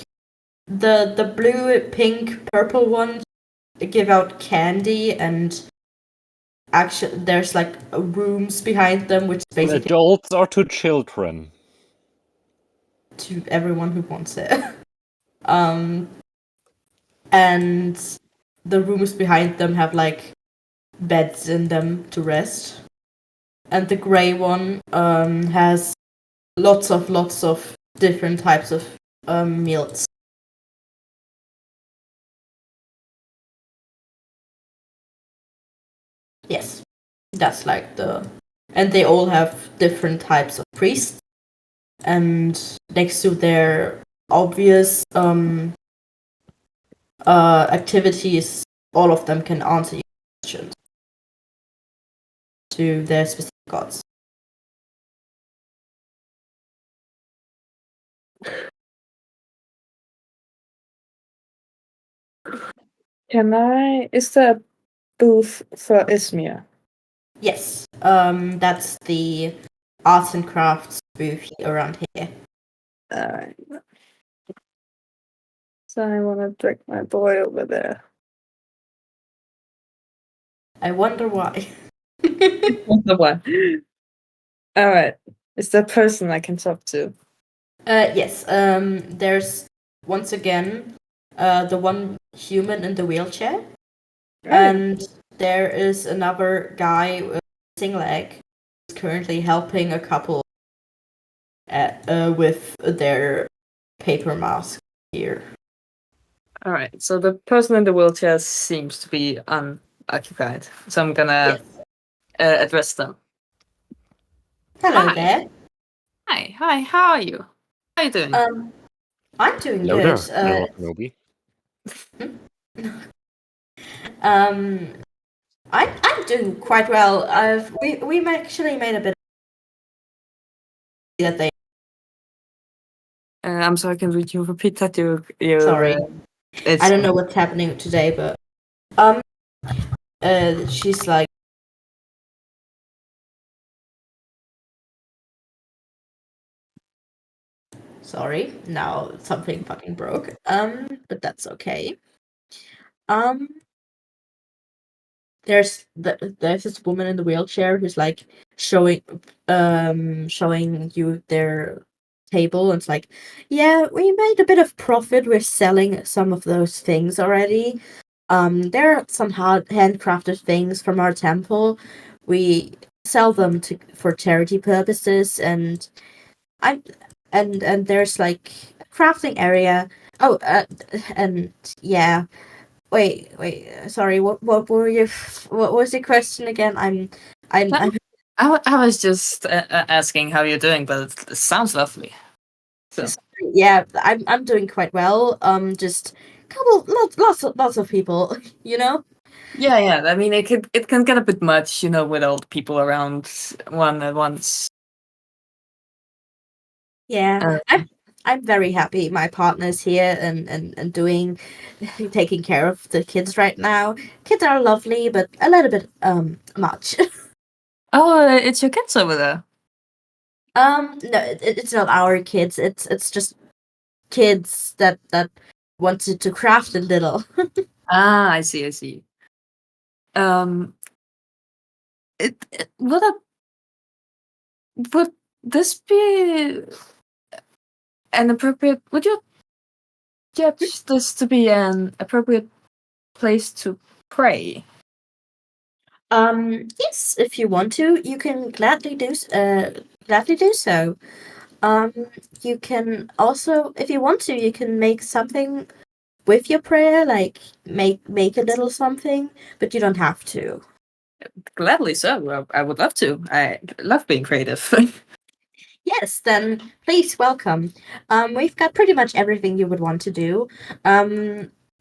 The blue, pink, purple ones give out candy, and actually there's like rooms behind them, which is To basically adults or to children? to everyone who wants it. And the rooms behind them have like beds in them to rest. And the grey one has lots of different types of meals. Yes, that's like and they all have different types of priests. And next to their obvious activities, all of them can answer your questions to their specific gods. Is there a booth for Izmir? Yes, that's the arts and crafts booth around here. Alright. So I want to drag my boy over there. I wonder why. The one. Alright. Is there a person I can talk to? Yes, there's once again the one human in the wheelchair, and there is another guy with a missing leg who's currently helping a couple with their paper mask here. Alright, so the person in the wheelchair seems to be unoccupied. So I'm gonna address them. Hello Hi. there. Hi, how are you? How are you doing? I'm doing Hello good. there, Nobi. I'm doing quite well. We've actually made a bit that they. I'm sorry, can you repeat that? Sorry, It's I don't know what's happening today, but she's like. Sorry, now something fucking broke. But that's okay. There's this woman in the wheelchair who's like showing you their table, and it's like, yeah, we made a bit of profit. We're selling some of those things already. There are some handcrafted things from our temple. We sell them for charity purposes, and and there's like a crafting area. Oh, and yeah. Wait. Sorry. What were you? What was your question again? I'm. I was just asking how you're doing, but it sounds lovely. So Yeah, I'm doing quite well. Just lots of people. You know. yeah. I mean, it can get a bit much, with old people around one at once. Yeah, I'm very happy. My partner's here and doing taking care of the kids right now. Kids are lovely, but a little bit much. Oh, it's your kids over there. No, it's not our kids. It's just kids that wanted to craft a little. Ah, I see. I see. Would this be an appropriate? Would you judge this to be an appropriate place to pray? Yes, if you want to, you can gladly do so. You can also, if you want to, you can make something with your prayer, like make a little something, but you don't have to. Gladly so. I would love to. I love being creative. Yes, then please welcome. We've got pretty much everything you would want to do.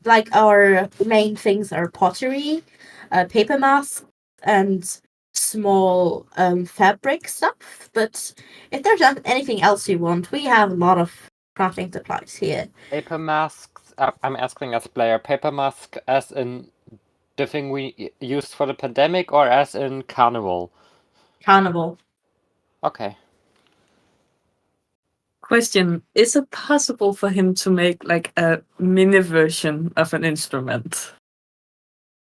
Like our main things are pottery, paper masks, and small fabric stuff. But if there's anything else you want, we have a lot of crafting supplies here. Paper masks. I'm asking as player. Paper mask as in the thing we used for the pandemic, or as in carnival? Carnival. Okay. Question: is it possible for him to make like a mini version of an instrument?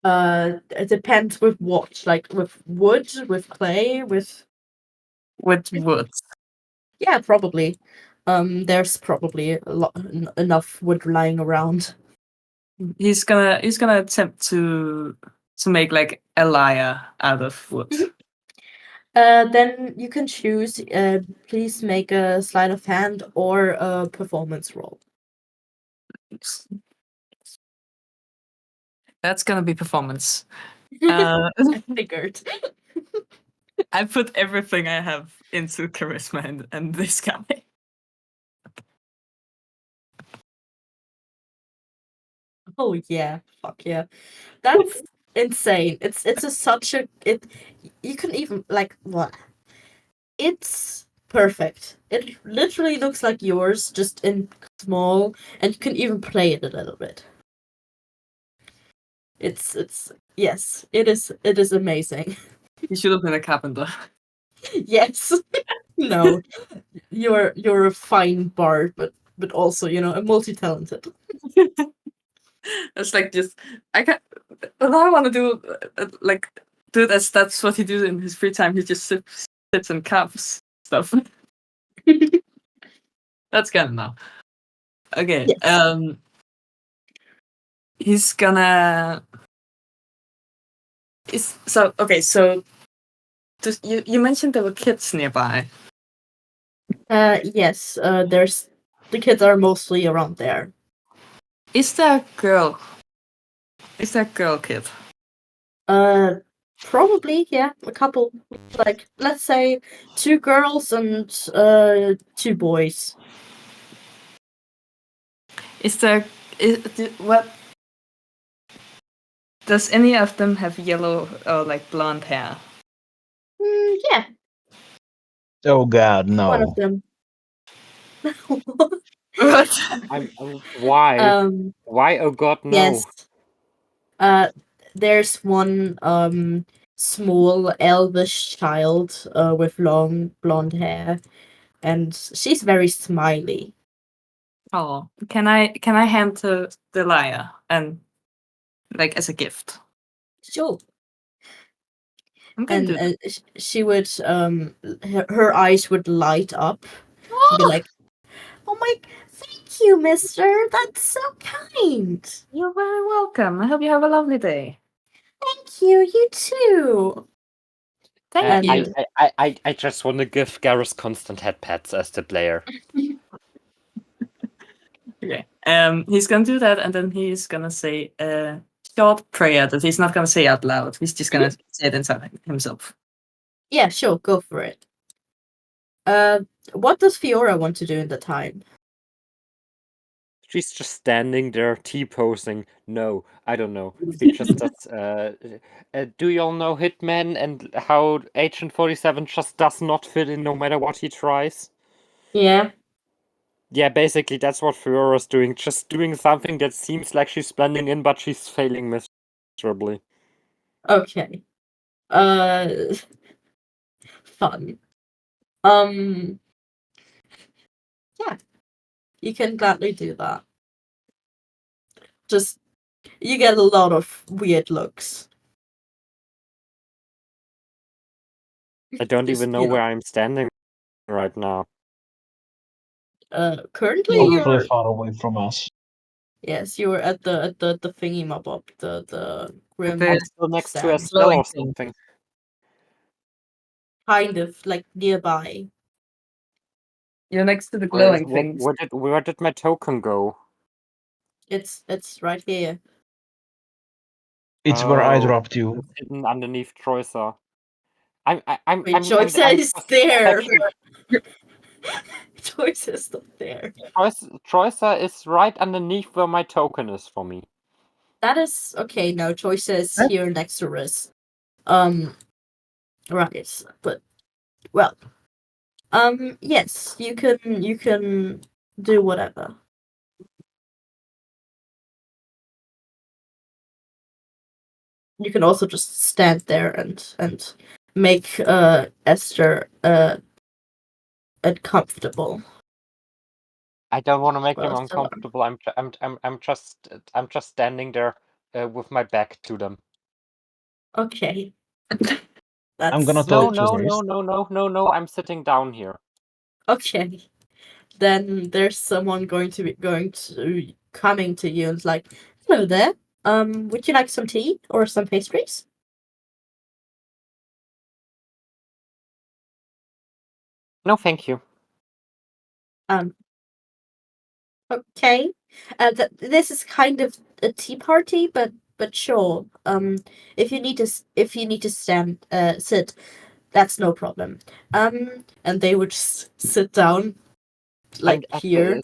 It depends with what, like with wood, with clay, with With wood? yeah, probably. There's probably a lot enough wood lying around. He's gonna attempt to make like a lyre out of wood. Then you can choose. Please make a sleight of hand or a performance roll. That's gonna be performance. I figured. I put everything I have into charisma and this guy. Oh yeah, fuck yeah, that's insane. It's such a it. You can even like what? It's perfect. It literally looks like yours, just in small, and you can even play it a little bit. It's yes, it is amazing. You should have been a carpenter. Yes. No, you're a fine bard, but also a multi-talented. It's like just I can't. All I want to do, like, do that's what he does in his free time. He just sits and carves stuff. That's good enough. Okay. Yes. He's gonna. So just, you mentioned there were kids nearby. Yes. There's the kids are mostly around there. Is there a girl? Is there a girl kid? Probably yeah, a couple. Like let's say 2 girls and 2 boys. Is there? What? Does any of them have yellow or like blonde hair? Yeah, Oh God, no. one of them. What? Why? Why? Oh God, no. Yes. There's one small elvish child with long blonde hair, and she's very smiley. Oh, can I hand the lyre and like as a gift? Sure. I'm gonna And do that. she would her eyes would light up and be like, "Oh my, thank you, mister. That's so kind. You're very welcome. I hope you have a lovely day. Thank you. You too." Thank you. I just want to give Garrus constant head pats as the player. Okay. He's gonna do that, and then he's gonna say a short prayer that he's not gonna say out loud. He's just gonna say it inside himself. Yeah, sure. Go for it. What does Fiora want to do in the time? She's just standing there, T-posing. No, I don't know. She just does. Do you all know Hitman and how Agent 47 just does not fit in no matter what he tries? Yeah. Yeah, basically that's what Fiora's doing. Just doing something that seems like she's blending in, but she's failing miserably. Okay. fun. Yeah, you can gladly do that. Just you get a lot of weird looks. I don't Just, even know you know, where I'm standing right now. Currently You- Hopefully you're far away from us. yes, you were at the thingy mob up the grim I'm still next to a stand, cell or glowing thing. something. kind of like nearby. You're next to the Where, glowing things. where did my token go? It's right here. It's where I Oh, dropped you. it's hidden underneath Troysa. I'm Wait, Joyce is just there. actually- Joyce is not there. Troysa is right underneath where my token is for me. That is okay. No, Joyce is Huh? here next to Riz. Right, but well, yes, you can do whatever. You can also just stand there and make Esther uncomfortable. I don't want to make him Well, still uncomfortable. I'm just standing there with my back to them. okay. I'm gonna That's talk to No, Riz. no. I'm sitting down here. okay. Then there's someone coming to you and like, hello there. Would you like some tea or some pastries? No, thank you. Okay. This is kind of a tea party, but sure. If you need to stand sit, that's no problem. And they would sit down like here.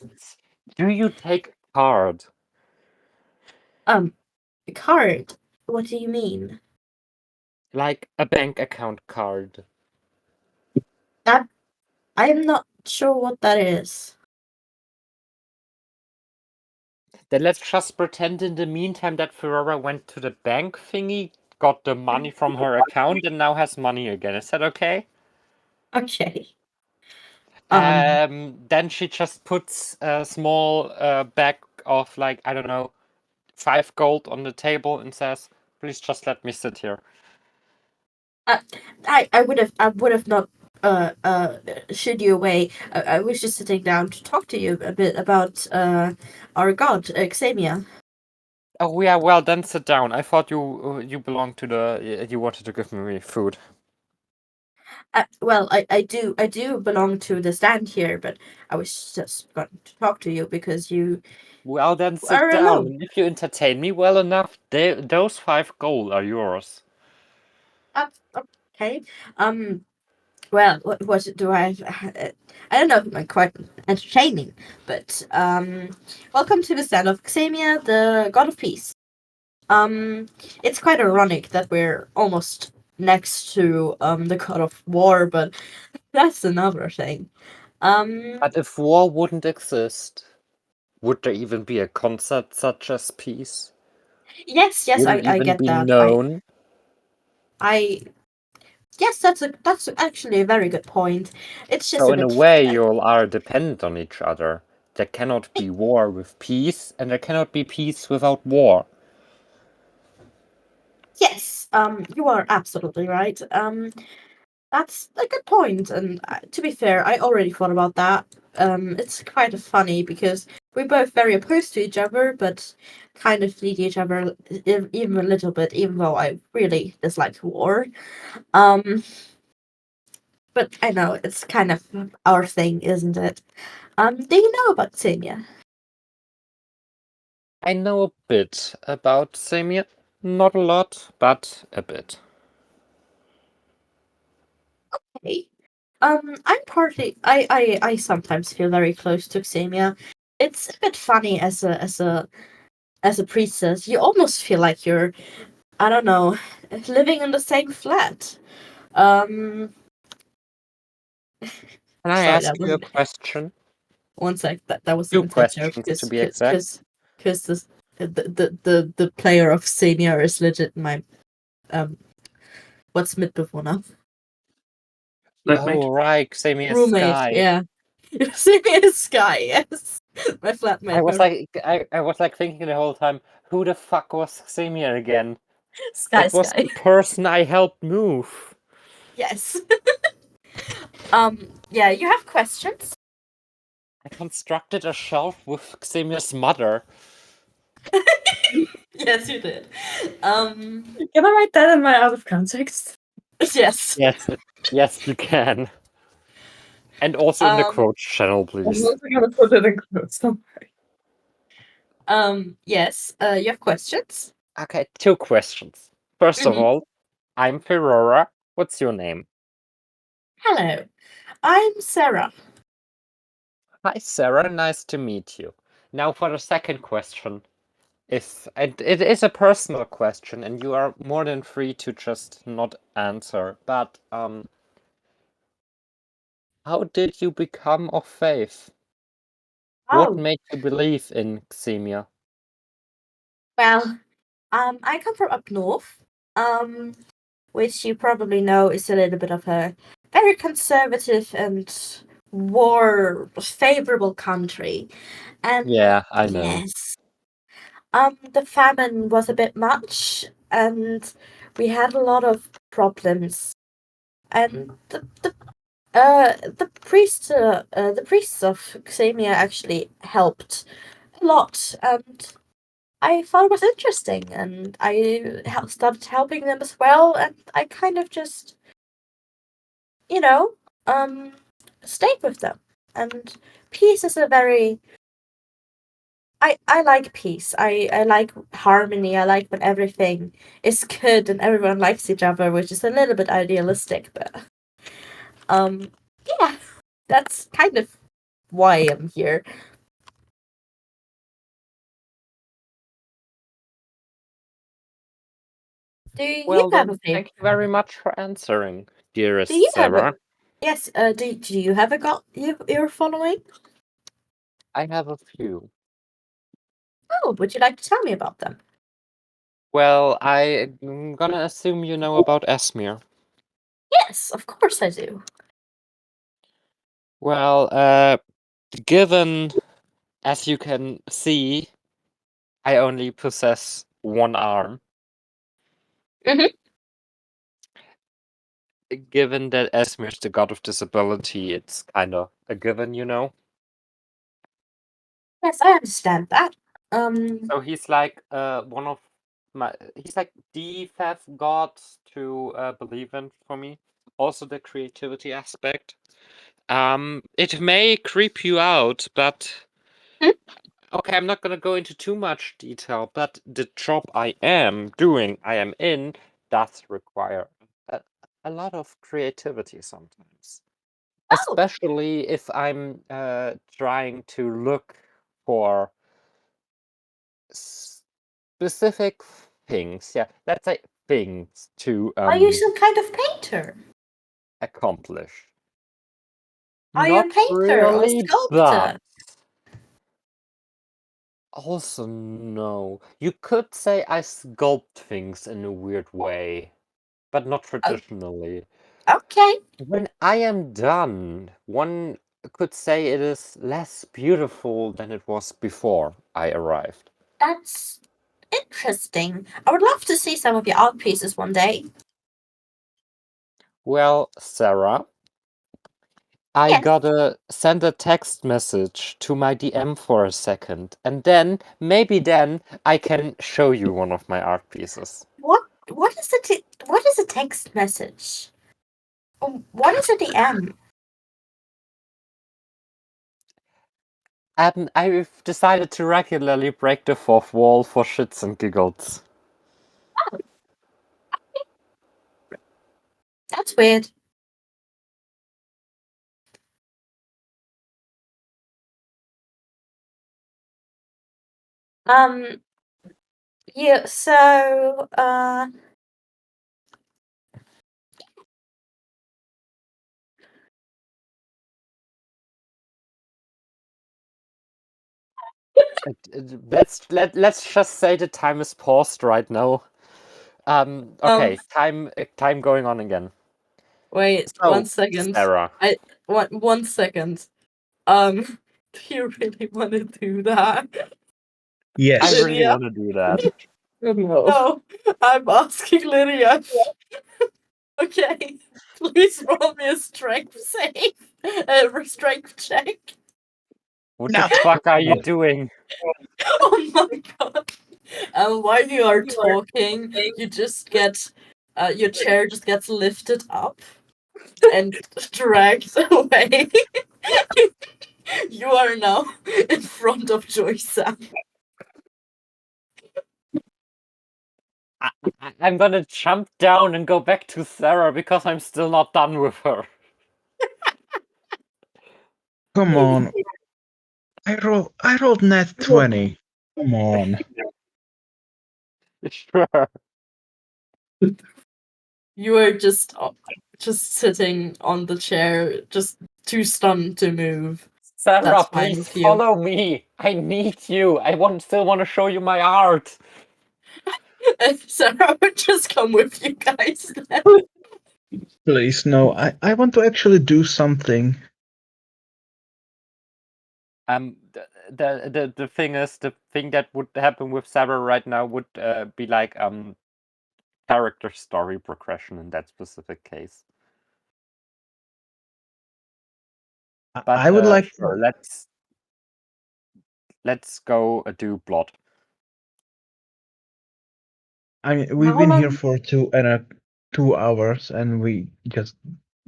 Do you take card? Card. What do you mean? Like a bank account card? I'm not sure what that is. Then let's just pretend in the meantime that Ferrara went to the bank thingy, got the money from her account, and now has money again. Is that okay? Okay. Then she just puts a small bag of like, I don't know, 5 gold on the table and says, please just let me sit here. I would have not shooed you away. I was just sitting down to talk to you a bit about our god Xamia. Oh yeah, well then sit down. I thought you belonged to the, you wanted to give me food. Well, I do belong to the stand here, but I was just going to talk to you because you Well then sit are down, alone. and if you entertain me well enough, those 5 gold are yours. Okay. Well, what do I? I don't know if I'm quite entertaining, but welcome to the stand of Xamia, the god of peace. It's quite ironic that we're almost next to the god of war, but that's another thing. But if war wouldn't exist, would there even be a concept such as peace? Yes, Wouldn't I even get be that. known? I yes, that's actually a very good point. It's just So a in a bit. way, you all are dependent on each other. There cannot be war with peace, and there cannot be peace without war. Yes, you are absolutely right. That's a good point, and to be fair, I already thought about that. It's quite funny because we're both very opposed to each other, but kind of need each other even a little bit, even though I really dislike war. Um, but I know it's kind of our thing, isn't it? Do you know about Xenia? I know a bit about Samir. Not a lot, but a bit. Hey. I'm partly. I sometimes feel very close to Xenia. It's a bit funny as a priestess. You almost feel like you're, I don't know, living in the same flat. Um, Can I sorry, ask that you a wasn't. question? One sec, that wasn't 2 a inside joke questions to be exact. because the player of Xenia is legit my what's Mitbewohner. Flatmate. Oh right, Xamia's Roommate, Sky. yeah. Simian Sky, yes. My flatmate. I was my like, I was like thinking the whole time, who the fuck was Xamia again? Sky It was Sky. the person I helped move. Yes. Yeah, you have questions? I constructed a shelf with Xamia's mother. Yes, you did. Can I write that in my out of context? Yes. Yes, yes, you can. And also in the quotes channel, I'm please. also gonna put it in quotes, don't worry. Yes. You have questions? Okay, 2 questions. First of Mhm. all, I'm Ferrora. What's your name? Hello. I'm Sarah. Hi, Sarah. Nice to meet you. Now for the second question. And it is a personal question, and you are more than free to just not answer. But how did you become of faith? What Oh, made you believe in Xemia? well, I come from up north, which you probably know is a little bit of a very conservative and war favorable country. And Yeah, I know. yes, the famine was a bit much, and we had a lot of problems. And the priests of Xemia actually helped a lot, and I thought it was interesting, and I started helping them as well, and I kind of just, you know, stayed with them. And peace is a very I like peace. I like harmony. I like when everything is good and everyone likes each other, which is a little bit idealistic, but yeah, that's kind of why I'm here. Do you Well, have then, a favorite? thank you very much for answering, Do dearest you have a Sarah. yes? Do you have a god you're following? I have a few. Oh, would you like to tell me about them? Well, I'm gonna assume you know about Esmir. Yes, of course I do. Well, given, as you can see, I only possess one arm. Mhm. Given that Esmir is the god of disability, it's kind of a given, you know? Yes, I understand that. So he's like he's like the fifth god to believe in for me. Also the creativity aspect. It may creep you out, but Hmm? okay, I'm not gonna go into too much detail, but the job I am doing, I am in, does require a, a lot of creativity sometimes. Oh, Especially if I'm trying to look for specific things. Yeah, let's say things to are you some kind of painter? accomplish. Are you a Not painter or a really, but sculptor? also no. You could say I sculpt things in a weird way, but not traditionally. Okay, When I am done, one could say it is less beautiful than it was before I arrived. that's interesting. I would love to see some of your art pieces one day. Well, Sarah, I Yes. gotta send a text message to my DM for a second, and then, maybe then, I can show you one of my art pieces. What is what is a text message? What is a DM? And I've decided to regularly break the fourth wall for shits and giggles. That's weird. Um. Yeah. So. Let's just say the time is paused right now. Okay, time going on again. Wait, So, 1 second. Sarah. One second. Do you really want to do that? Yes. I really Lydia? want to do that. No, Oh, I'm asking Lydia. Okay, please roll me a strength save. Strength check. What No. the fuck are you doing? Oh my god. While you are talking, you just get your chair just gets lifted up and dragged away. You are now in front of Joyce-san. I'm gonna jump down and go back to Sarah because I'm still not done with her. Come on. I rolled net 20. Come on. Sure. You are just sitting on the chair, just too stunned to move. Sarah, That's fine please with you. follow me. I need you. Still want to show you my art. Sarah would just come with you guys then. Please, no. I want to actually do something. The thing is, the thing that would happen with Sarah right now would be like character story progression in that specific case. But I would like sure, let's go do plot. I mean, we've been here for 2 hours, and we just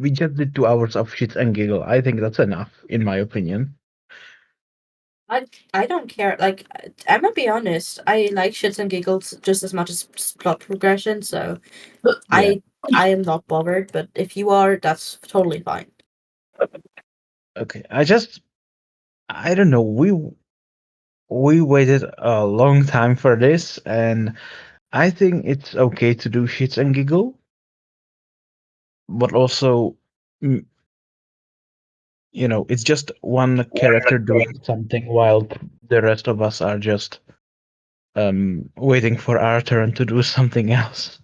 did 2 hours of shit and giggle. I think that's enough, in my opinion. I don't care. Like, I'm gonna be honest. I like shits and giggles just as much as plot progression. So, I am not bothered. But if you are, that's totally fine. Okay, I don't know. We waited a long time for this, and I think it's okay to do shits and giggle, but also, mm, it's just one character doing something while the rest of us are just waiting for our turn to do something else.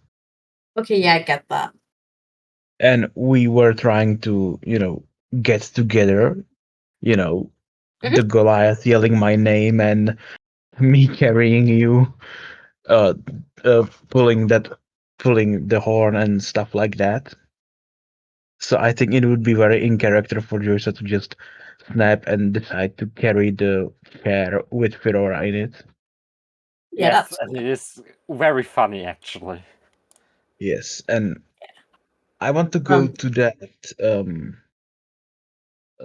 Okay, yeah, I get that. And we were trying to, get together, the Goliath yelling my name and me carrying you, uh, pulling the horn and stuff like that. So I think it would be very in character for Joyce to just snap and decide to carry the chair with Fedora in it. Yeah, Yes, that's and it is very funny actually. Yes, and I want to go to that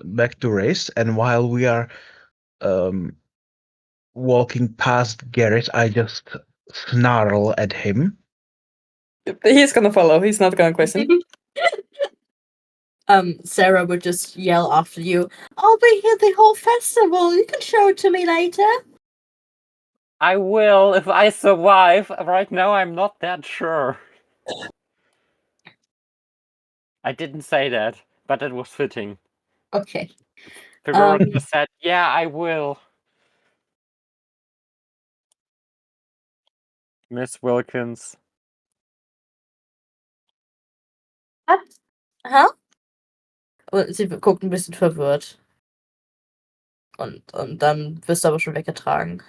back to race, and while we are um walking past Garrett, I just snarl at him. He's gonna follow. He's not gonna question. Sarah would just yell after you. I'll be here the whole festival. You can show it to me later. I will if I survive. Right now, I'm not that sure. I didn't say that, but it was fitting. Okay. Fedora just said, "Yeah, I will." Miss Wilkins. Hä? Und sie guckt ein bisschen verwirrt. Und dann wirst du aber schon weggetragen.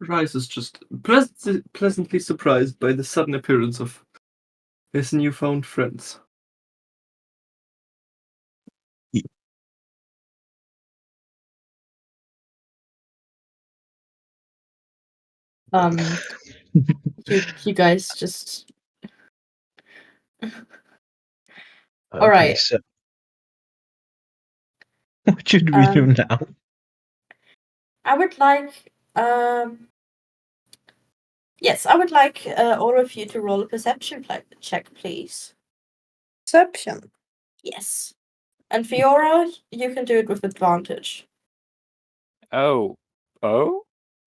Rice is just pleasantly surprised by the sudden appearance of his newfound friends. You guys just. Okay, All right. so what should we do now? I would like. Yes, I would like all of you to roll a perception check, please. Perception. Yes. And Fiora, you can do it with advantage. Oh.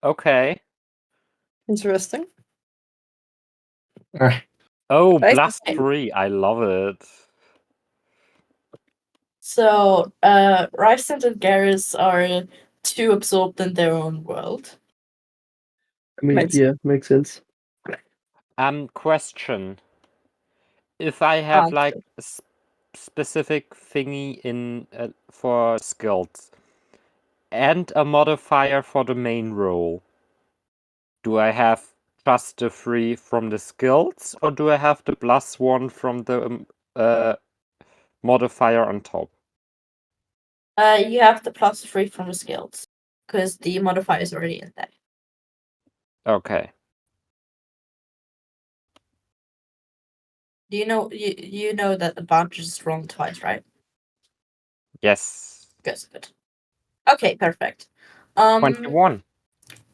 Okay. Interesting. Oh, Right. +3. I love it. So, Rysand and Garrus are too absorbed in their own world. I mean, Makes- yeah, makes sense. Question. If I have Answer. like a specific thingy in for skills and a modifier for the main role, do I have just the 3 from the skills, or do I have the +1 from the modifier on top? You have the +3 from the skills because the modifier is already in there. Okay. Do you know that advantage is rolled twice, right? Yes. Good. Okay, perfect. 21.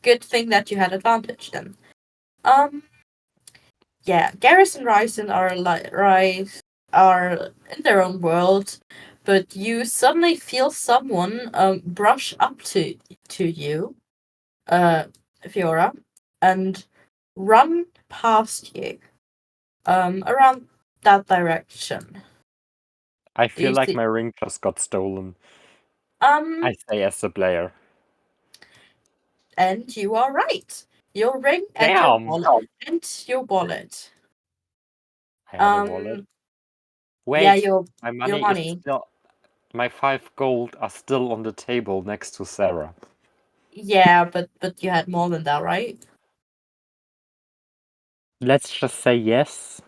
Good thing that you had advantage then. Yeah, Garrus and Ryzen are in their own world, but you suddenly feel someone brush up to you, Fiora, and run past you, around that direction. I Do feel you like see- my ring just got stolen. I say as a player. And you are right. Your ring and your Damn. wallet. And your wallet. I have a wallet. Wait, Yeah, your my money, money. is still. My 5 gold are still on the table next to Sarah. Yeah, but you had more than that, right? Let's just say yes.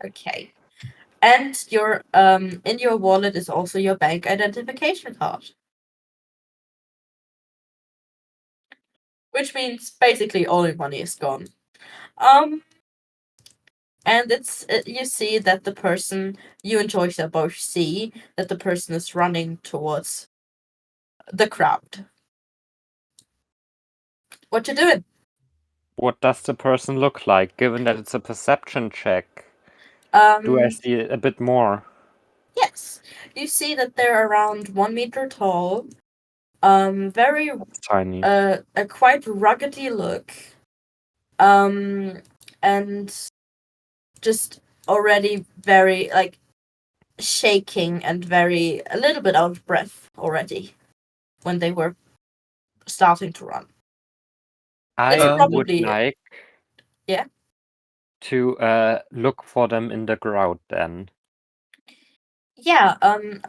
Okay. And your in your wallet is also your bank identification card. Which means basically all your money is gone. And it's you see that the person you and Joyce both see that the person is running towards the crowd. What you doing? What does the person look like, given that it's a perception check? Do I see a bit more? Yes. You see that they're around 1 meter tall. Very That's tiny. a quite ruggedy look. And just already very like shaking and very a little bit out of breath already when they were starting to run. I It's would probably like yeah. to look for them in the crowd then. Yeah,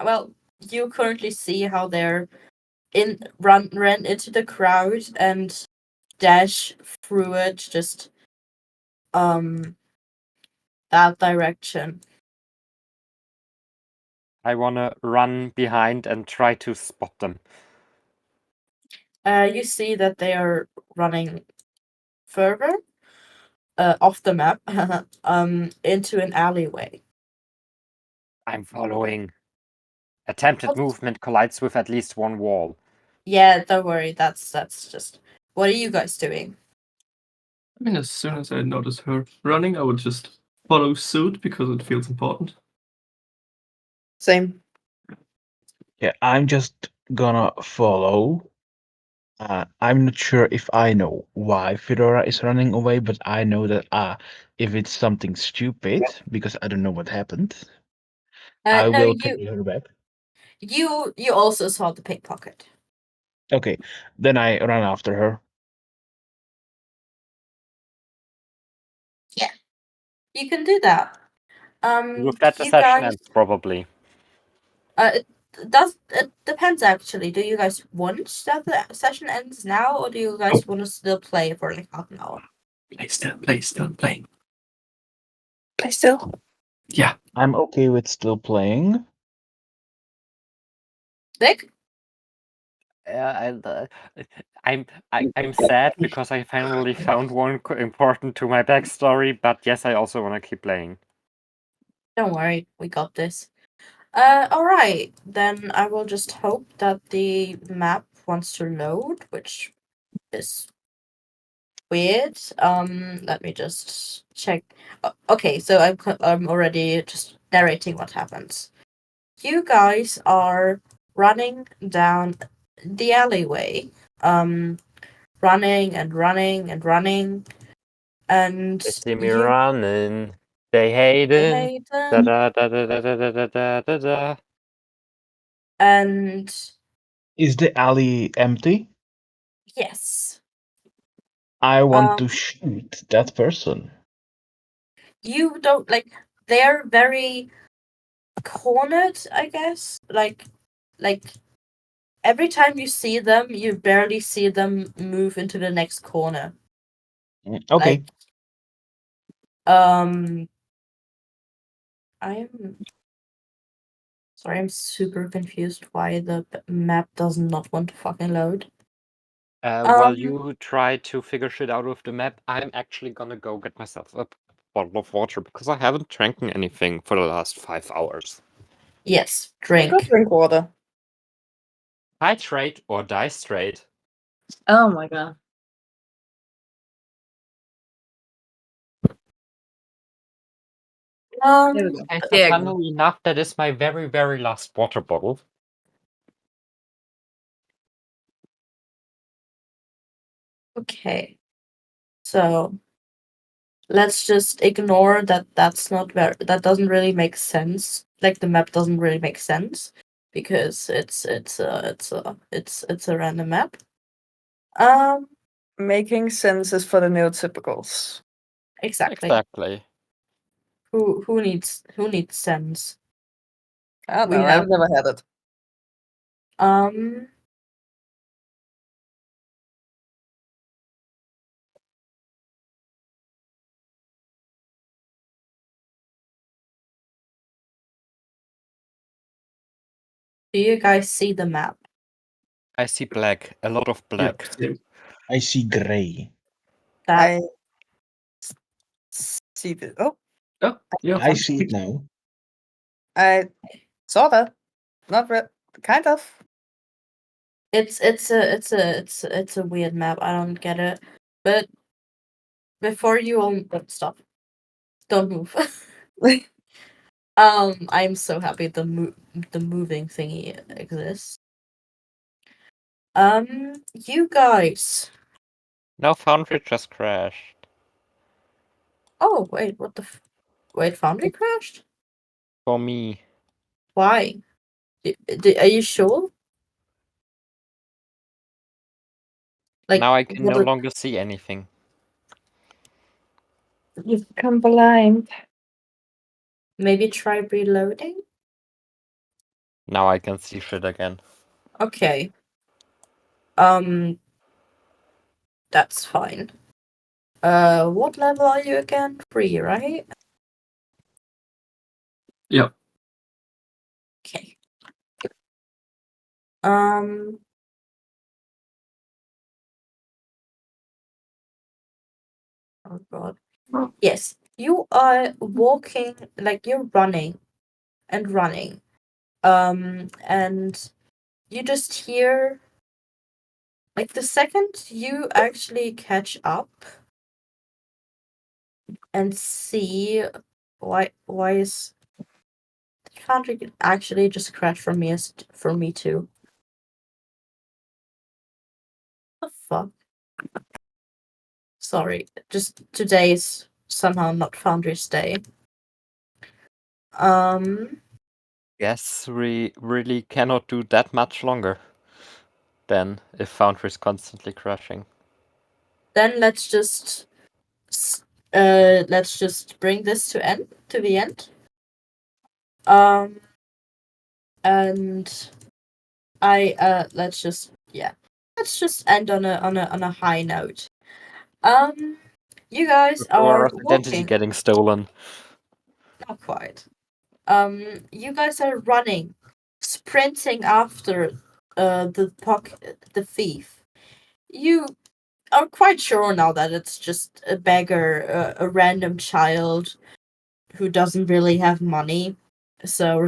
well, you currently see how they're ran into the crowd and dash through it just that direction. I wanna run behind and try to spot them. You see that they are running further off the map into an alleyway. I'm following. Attempted What? movement collides with at least one wall. Yeah, don't worry. That's just. What are you guys doing? I mean, as soon as I notice her running, I would just follow suit because it feels important. Same. Yeah, I'm just gonna follow. I'm not sure if I know why Fedora is running away, but I know that if it's something stupid, because I don't know what happened, I No, will pay her back. you also saw the pickpocket. Okay, then I run after her. Yeah, you can do that. With that, the You session guys. ends probably. It depends actually. Do you guys want that the session ends now, or do you guys want to still play for like half an hour? Play still, play still, play. Play still. Yeah. I'm okay with still playing. Vic? I'm sad because I finally found one important to my backstory, but yes, I also want to keep playing. Don't worry, we got this. Alright, then I will just hope that the map wants to load, which is weird. Let me just check. Okay, so I'm already just narrating what happens. You guys are running down the alleyway, running and running and running, and They see me you running. They hate it. hate Da them, da da da da da da da da da. and Is the alley empty? yes, I want Um, to shoot that person. You don't like. They're very cornered, I guess. Like every time you see them, you barely see them move into the next corner. Okay. Like, I'm sorry, I'm super confused why the map does not want to fucking load. While you try to figure shit out with the map, I'm actually gonna go get myself a bottle of water because I haven't drank anything for the last 5 hours. Yes, Go drink. drink water. Hydrate or die straight. Oh my god. There we go. Okay, so There you go. funnily enough, that is my very, very last water bottle. Okay. So let's just ignore that. That doesn't really make sense. Like the map doesn't really make sense because it's a random map. Making sense is for the neurotypicals. Exactly. Exactly. Who needs sense? I don't We know. have- I've never had it. Do you guys see the map? I see black, a lot of Yeah, black. same. I see gray. That I see the. Oh, Oh, yeah. I see it now. I sorta. Not kind of. it's a weird map. I don't get it. But before you all stop, don't move. I'm so happy the moving thingy exists. You guys. No, Foundry just crashed. Oh wait, what the? Wait, Foundry crashed? For me. Why? Are you sure? Like, Now I can what no the- longer see anything. You've become blind. Maybe try reloading. Now I can see shit again. Okay. That's fine. What level are you again? 3, right? Yeah. Okay. Oh god. Yes, you are walking, like you're running and running. And you just hear, like the second you actually catch up and see why is Foundry actually just crashed for me too. The fuck? Sorry, just today's somehow not Foundry's day. Guess we really cannot do that much longer. Then, if Foundry is constantly crashing. Then let's just bring this to the end. And let's just end on a high note. You guys are Or identity walking. getting stolen. Not quite. You guys are running, sprinting after the thief. You are quite sure now that it's just a beggar, a random child who doesn't really have money. So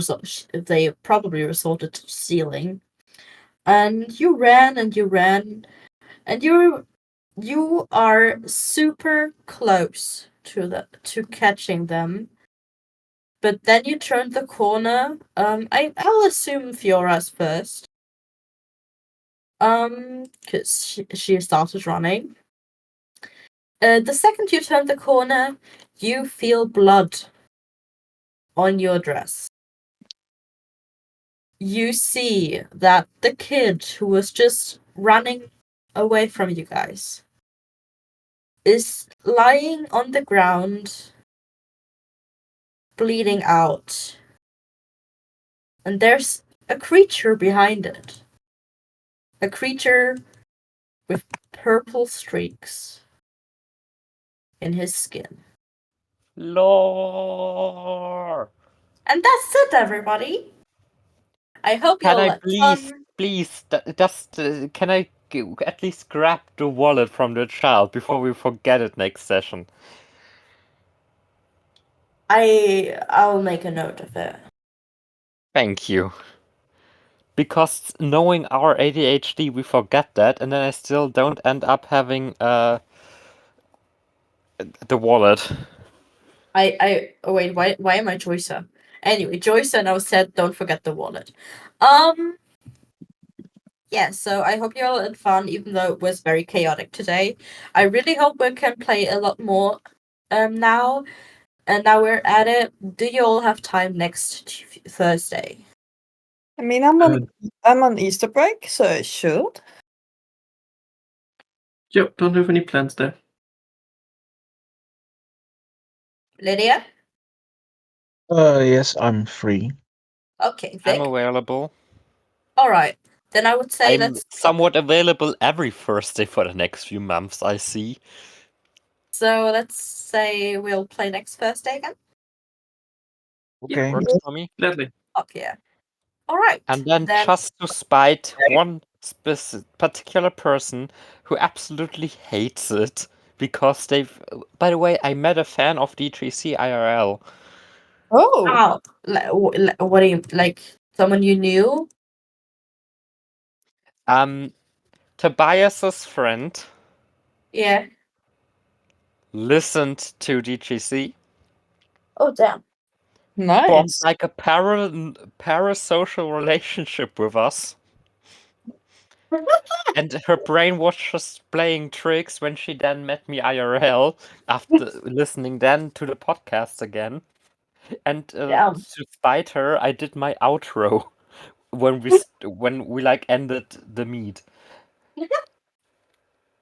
they probably resorted to stealing. And you ran and you ran, and you are super close to catching them. But then you turned the corner. I'll assume Fiora's first. Because she started running. The second you turn the corner, you feel blood on your dress. You see that the kid who was just running away from you guys is lying on the ground, bleeding out. And there's a creature behind it. A creature with purple streaks in his skin. Lore. And that's it, everybody. I hope you Can all I had please, fun. can I at least grab the wallet from the child before we forget it next session? I'll make a note of it. Thank you. Because knowing our ADHD, we forget that, and then I still don't end up having the wallet. Oh wait, why am I Joycer? Anyway, Joycer now said don't forget the wallet. Yeah, so I hope you all had fun, even though it was very chaotic today. I really hope we can play a lot more now. And now we're at it. Do you all have time next Thursday? I mean, I'm on Easter break, so I should. Yep, don't have any plans there. Lydia? Yes, I'm free. Okay, I'm Vic? available. Alright. Then I would say I'm let's somewhat available every Thursday for the next few months, I see. So let's say we'll play next Thursday again. Okay. Works for me. Gladly. Fuck yeah. Alright. And then just to spite one particular person who absolutely hates it because they've. By the way, I met a fan of D3C IRL. Oh, What do you like? Someone you knew? Tobias's friend Yeah. listened to DGC, Oh damn. formed nice. like a parasocial relationship with us, and her brain was just playing tricks when she then met me IRL after listening then to the podcast again. And Damn. to spite her, I did my outro when we like ended the meet.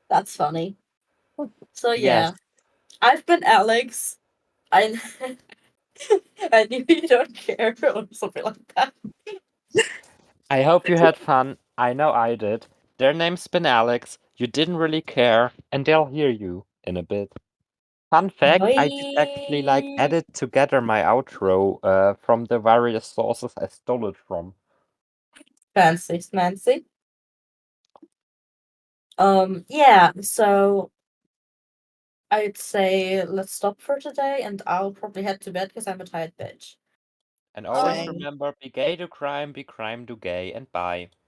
That's funny. So Yes. yeah. I've been Alex. I I knew you don't care or something like that. I hope you had fun. I know I did. Their name's been Alex. You didn't really care, and they'll hear you in a bit. Fun fact, I did actually like Bye. edit together my outro from the various sources I stole it from. Fancy smancy. Yeah, so I'd say let's stop for today and I'll probably head to bed because I'm a tired bitch. And always Same. remember, be gay to crime do gay, and bye.